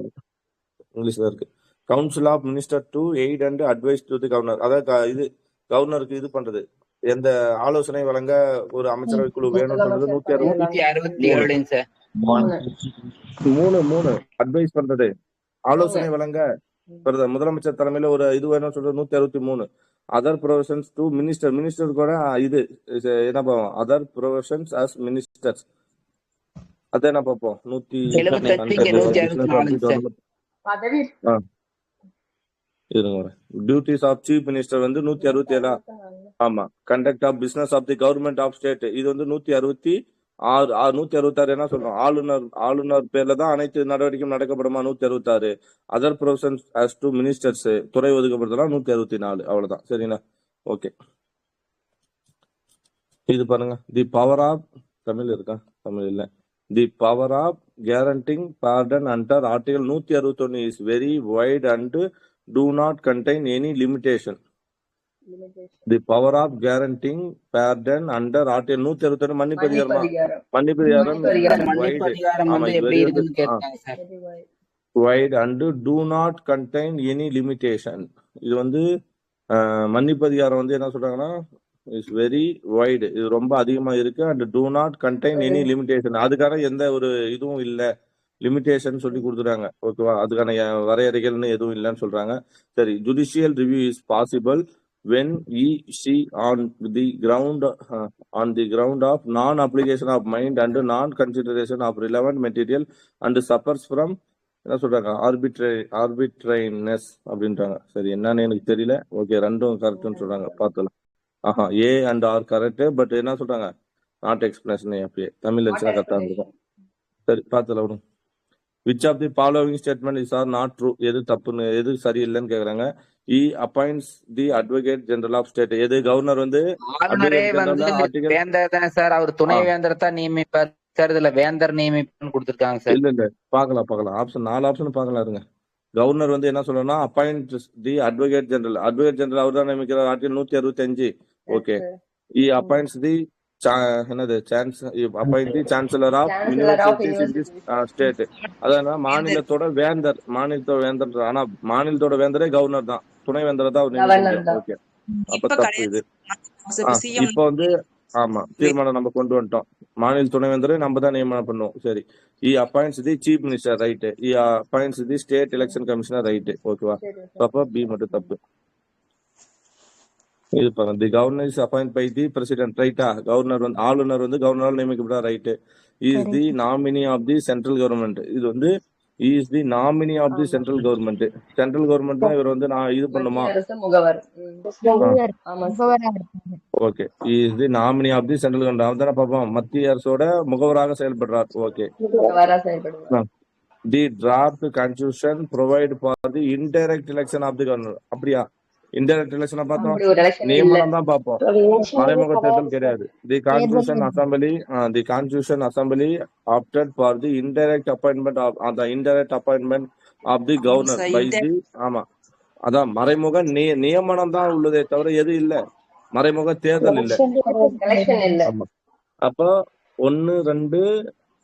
இங்கிலீஷ்ல இருக்கு. Council of minister to aid and advise to the governor. அதாவது இது கவர்னருக்கு இது பண்றது, எந்த ஆலோசனை வழங்க ஒரு அமைச்சரவை குழு வேணும்னு சொல்றது 163 அட்வைஸ் பண்றது, ஆலோசனை வழங்க முதலமைச்சர் தலைமையில ஒரு இது வேணும்னு சொல்றது 163. அதர் ப்ரொவிஷன்ஸ் டு மினிஸ்டர் கூட இது என்ன பார்ப்போம், அதர் ப்ரொவிஷன்ஸ் அஸ் மினிஸ்டர்ஸ். அது என்ன பார்ப்போம், 178. டியூட்டிஸ் ஆஃப் சீஃப் மினிஸ்டர் வந்து 167. ஆமா, conduct of business of the government of state இது வந்து 166. 166 என்ன சொல்றோம், ஆளுநர் பேர்ல தான் அனைத்து நடவடிக்கையும் நடக்கப்படுமா 166. Other provisions as to ministers துறை ஒதுக்கப்படுறதுலாம் 164. அவ்வளவுதான். சரிங்களா. ஓகே. இது பாருங்க, தி பவர் ஆஃப் தமிழ் இருக்கா? தமிழ் இல்ல. The power of granting pardon under article 161 is very wide and do not contain any limitation. The power of granting pardon under article 161 மன்னிப்பு அதிகாரமா? மன்னிப்பதிகாரம். மன்னிப்பு அதிகாரம் is very மன்னிப்பு wide. அதிகாரம் ஆமா, வந்து இது எப்படி வெரி வந்து இருக்குன்னு கேட்டாங்க sir. Very wide. wide and do not contain any limitation. இது வந்து மன்னிப்பு அதிகாரம் வந்து என்ன சொல்றாங்கன்னா இஸ் வெரி வைடு, இது ரொம்ப அதிகமா இருக்கு. And do not contain any limitation, அதுக்கான எந்த ஒரு இதுவும் இல்ல, லிமிடேஷன் சொல்லி கொடுத்துறாங்க. ஓகேவா? அதுக்கான வரையறைகள்னு எதுவும் இல்லைன்னு சொல்றாங்க. சரி, judicial review is possible when he she on the ground of non application of mind and non consideration of relevant material and suffers from என்ன சொல்றாங்க arbitrariness அப்படின்றாங்க. சரி, என்னன்னு எனக்கு தெரியல. ஓகே, ரெண்டும் கரெக்ட்னு சொல்றாங்க. பார்த்தலாம். ஆஹா, A and R correct. But என்ன சொல்றாங்க? Not explanation. அப்படியே தமிழ் இருந்துச்சுன்னா கரெக்டா இருக்கும். சரி, பார்த்தல விடும். Which of the following statement is or not true? எது தப்புன்னு, எது சரியில்லைன்னு கேக்குறாங்க. He appoints the advocate general of state. எது கவர்னர் வந்து ஆளுநரே advocate general வந்து ஆர்டிகல் வேந்தர் தானே சார், அவர் துணை வேந்தர் தான் நியமிப்பார் சார். இதுல வேந்தர் நியமிப்புன்னு கொடுத்திருக்காங்க சார். இல்ல பார்க்கலாம். ஆப்ஷன் 4 ஆப்ஷன் பார்க்கலாம் இருங்க. கவர்னர் வந்து என்ன சொல்லணும்னா appoint the advocate general. Advocate general அவர் தான் நியமிக்கிறார். Article 165. Okay. He appoints the என்னது appoint the chancellor of universities in the state. அதாவது மாநிலத்தோட வேந்தர். ஆனா மாநிலத்தோட வேந்தரே கவர்னர் தான், துணை வேந்தரை தான் அவர் நியமிக்க முடியும். ஓகே, அப்ப தப்பு இது. இப்ப வந்து ஆமா, தீர்மானம் நம்ம கொண்டு வந்துட்டோம். மாநில துணைவேந்தரை நம்ம தான் நியமனம் பண்ணுவோம். சரி, he appoints the chief minister. Right. He appoints the state election commissioner. Right. ஓகேவா? அப்ப பி மட்டும் தப்பு. இது பாருங்க, the governor is appoint by the president. ரைட்டா? கவர்னர் வந்து ஆளுநர் வந்து கவர்னரால் நியமிக்கப்படார். Right. Is the nominee of the central government. இது வந்து is the nominee of the central government. Central government தான் இவர் வந்து நான் இது பண்ணுமா? முகவர். Okay, is the nominee of the central government. அவன் பார்ப்போம், மத்திய அரசோட முகவராக செயல்படுறார். Okay. The draft constitution provide for the indirect election of the governor. அப்படியா? இன்டைரக்ட் எலெக்ஷனை பார்த்தோம், நியமனம் தான் பார்ப்போம், மறைமுக தேர்தல் கிடையாது. The constitution assembly opted for the indirect appointment of the governor by the. ஆமா, அதான் மறைமுக நியமனம் தான் உள்ளதே தவிர எது இல்ல, மறைமுக தேர்தல் இல்ல. ஆமா, அப்ப 1 2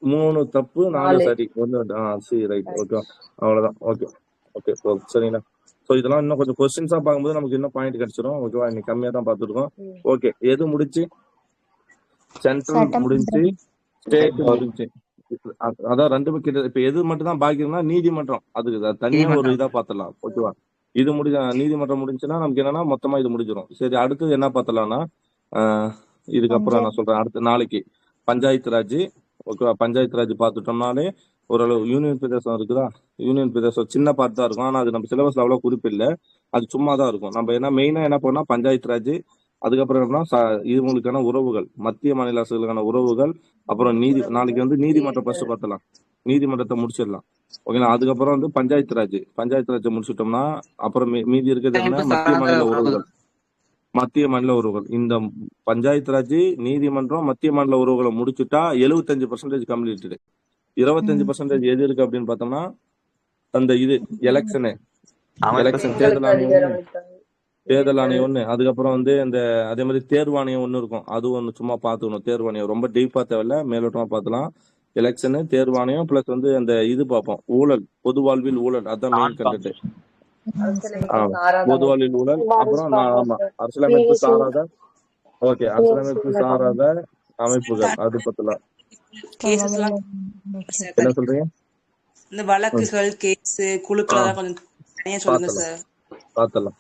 3 தப்பு, 4 சரி. 1 சி ரைட். ஓகே, அவ்வளவுதான். ஓகே சரிங்களா? சோ இதெல்லாம் இன்னும் கொஞ்சம் கொஸ்டின்ஸா பார்க்கும்போது நமக்கு இன்னும் பாயிண்ட் கிடைச்சிடும். ஓகேவா? இன்னைக்கு கம்மியா தான் பார்த்துருக்கோம். ஓகே, எது முடிச்சு? சென்ட்ரல் முடிஞ்சு, ஸ்டேட் முடிஞ்சு. அதான் ரெண்டுமே கிட்ட. இப்ப எது மட்டும் தான் பாக்கி இருந்தா நீதிமன்றம், அதுக்கு தனியா ஒரு இதா பாத்துடலாம். ஓகேவா? இது நீதிமன்றம் முடிஞ்சுன்னா நமக்கு என்னன்னா மொத்தமா இது முடிஞ்சிடும். சரி, அடுத்தது என்ன பார்த்தலாம்னா இதுக்கப்புறம் நான் சொல்றேன். அடுத்த நாளைக்கு பஞ்சாயத்து ராஜ். ஓகேவா? பஞ்சாயத்து ராஜ் பார்த்துட்டோம்னாலே ஓரளவு. யூனியன் பிரதேசம் இருக்குதா? யூனியன் பிரதேசம் சின்ன பார்ட் தான் இருக்கும். ஆனா அது நம்ம சிலபஸ்ல அவ்வளவு குறிப்பு இல்லை, அது சும்மா தான் இருக்கும். நம்ம என்ன மெயினா என்ன பண்ணா பஞ்சாயத்து ராஜ், அதுக்கப்புறம் என்ன இவங்களுக்கான உறவுகள், மத்திய மாநில அரசுகளுக்கான உறவுகள், அப்புறம் நாளைக்கு வந்து நீதிமன்றம் ஃபர்ஸ்ட் பார்த்தலாம். நீதிமன்றத்தை முடிச்சிடலாம். ஓகேங்களா? அதுக்கப்புறம் வந்து பஞ்சாயத்து ராஜ் முடிச்சிட்டோம்னா அப்புறம் மீதி இருக்கிறது என்ன? மத்திய மாநில உறவுகள். இந்த பஞ்சாயத்து ராஜ், நீதிமன்றம், மத்திய மாநில உறவுகளை முடிச்சுட்டா 75% கம்ப்ளீட்டடு. 25% எது இருக்கு அப்படின்னு பார்த்தோம்னா அந்த இது எலெக்ஷன் தேர்தல் ஆணையம் ஒண்ணு, அதுக்கப்புறம் வந்து அந்த அதே மாதிரி தேர்வாணையம் ஒண்ணு இருக்கும். அது ஒண்ணு சும்மா பாத்துக்கணும். தேர்வாணையம் ரொம்ப டீப்பா தேவையில்ல, மேலோட்டமா பாத்துலாம். எலெக்ஷனு, தேர்வாணையம் பிளஸ் வந்து அந்த இது பார்ப்போம், ஊழல், பொது வாழ்வில் ஊழல். அதான் மெயின் கண்டென்ட். பொது வாழ்வில் ஊழல். அப்புறம் ஆமா, அரசியலமைப்பு சாராத. ஓகே, அரசியலமைப்பு சாராத அமைப்புகள், அது பத்தலாம். என்ன சொல்றீங்க? இந்த வழக்குகள், கேஸ், குழுக்கள் கொஞ்சம் தனியா சொல்லுங்க சார். பார்த்தலாம்.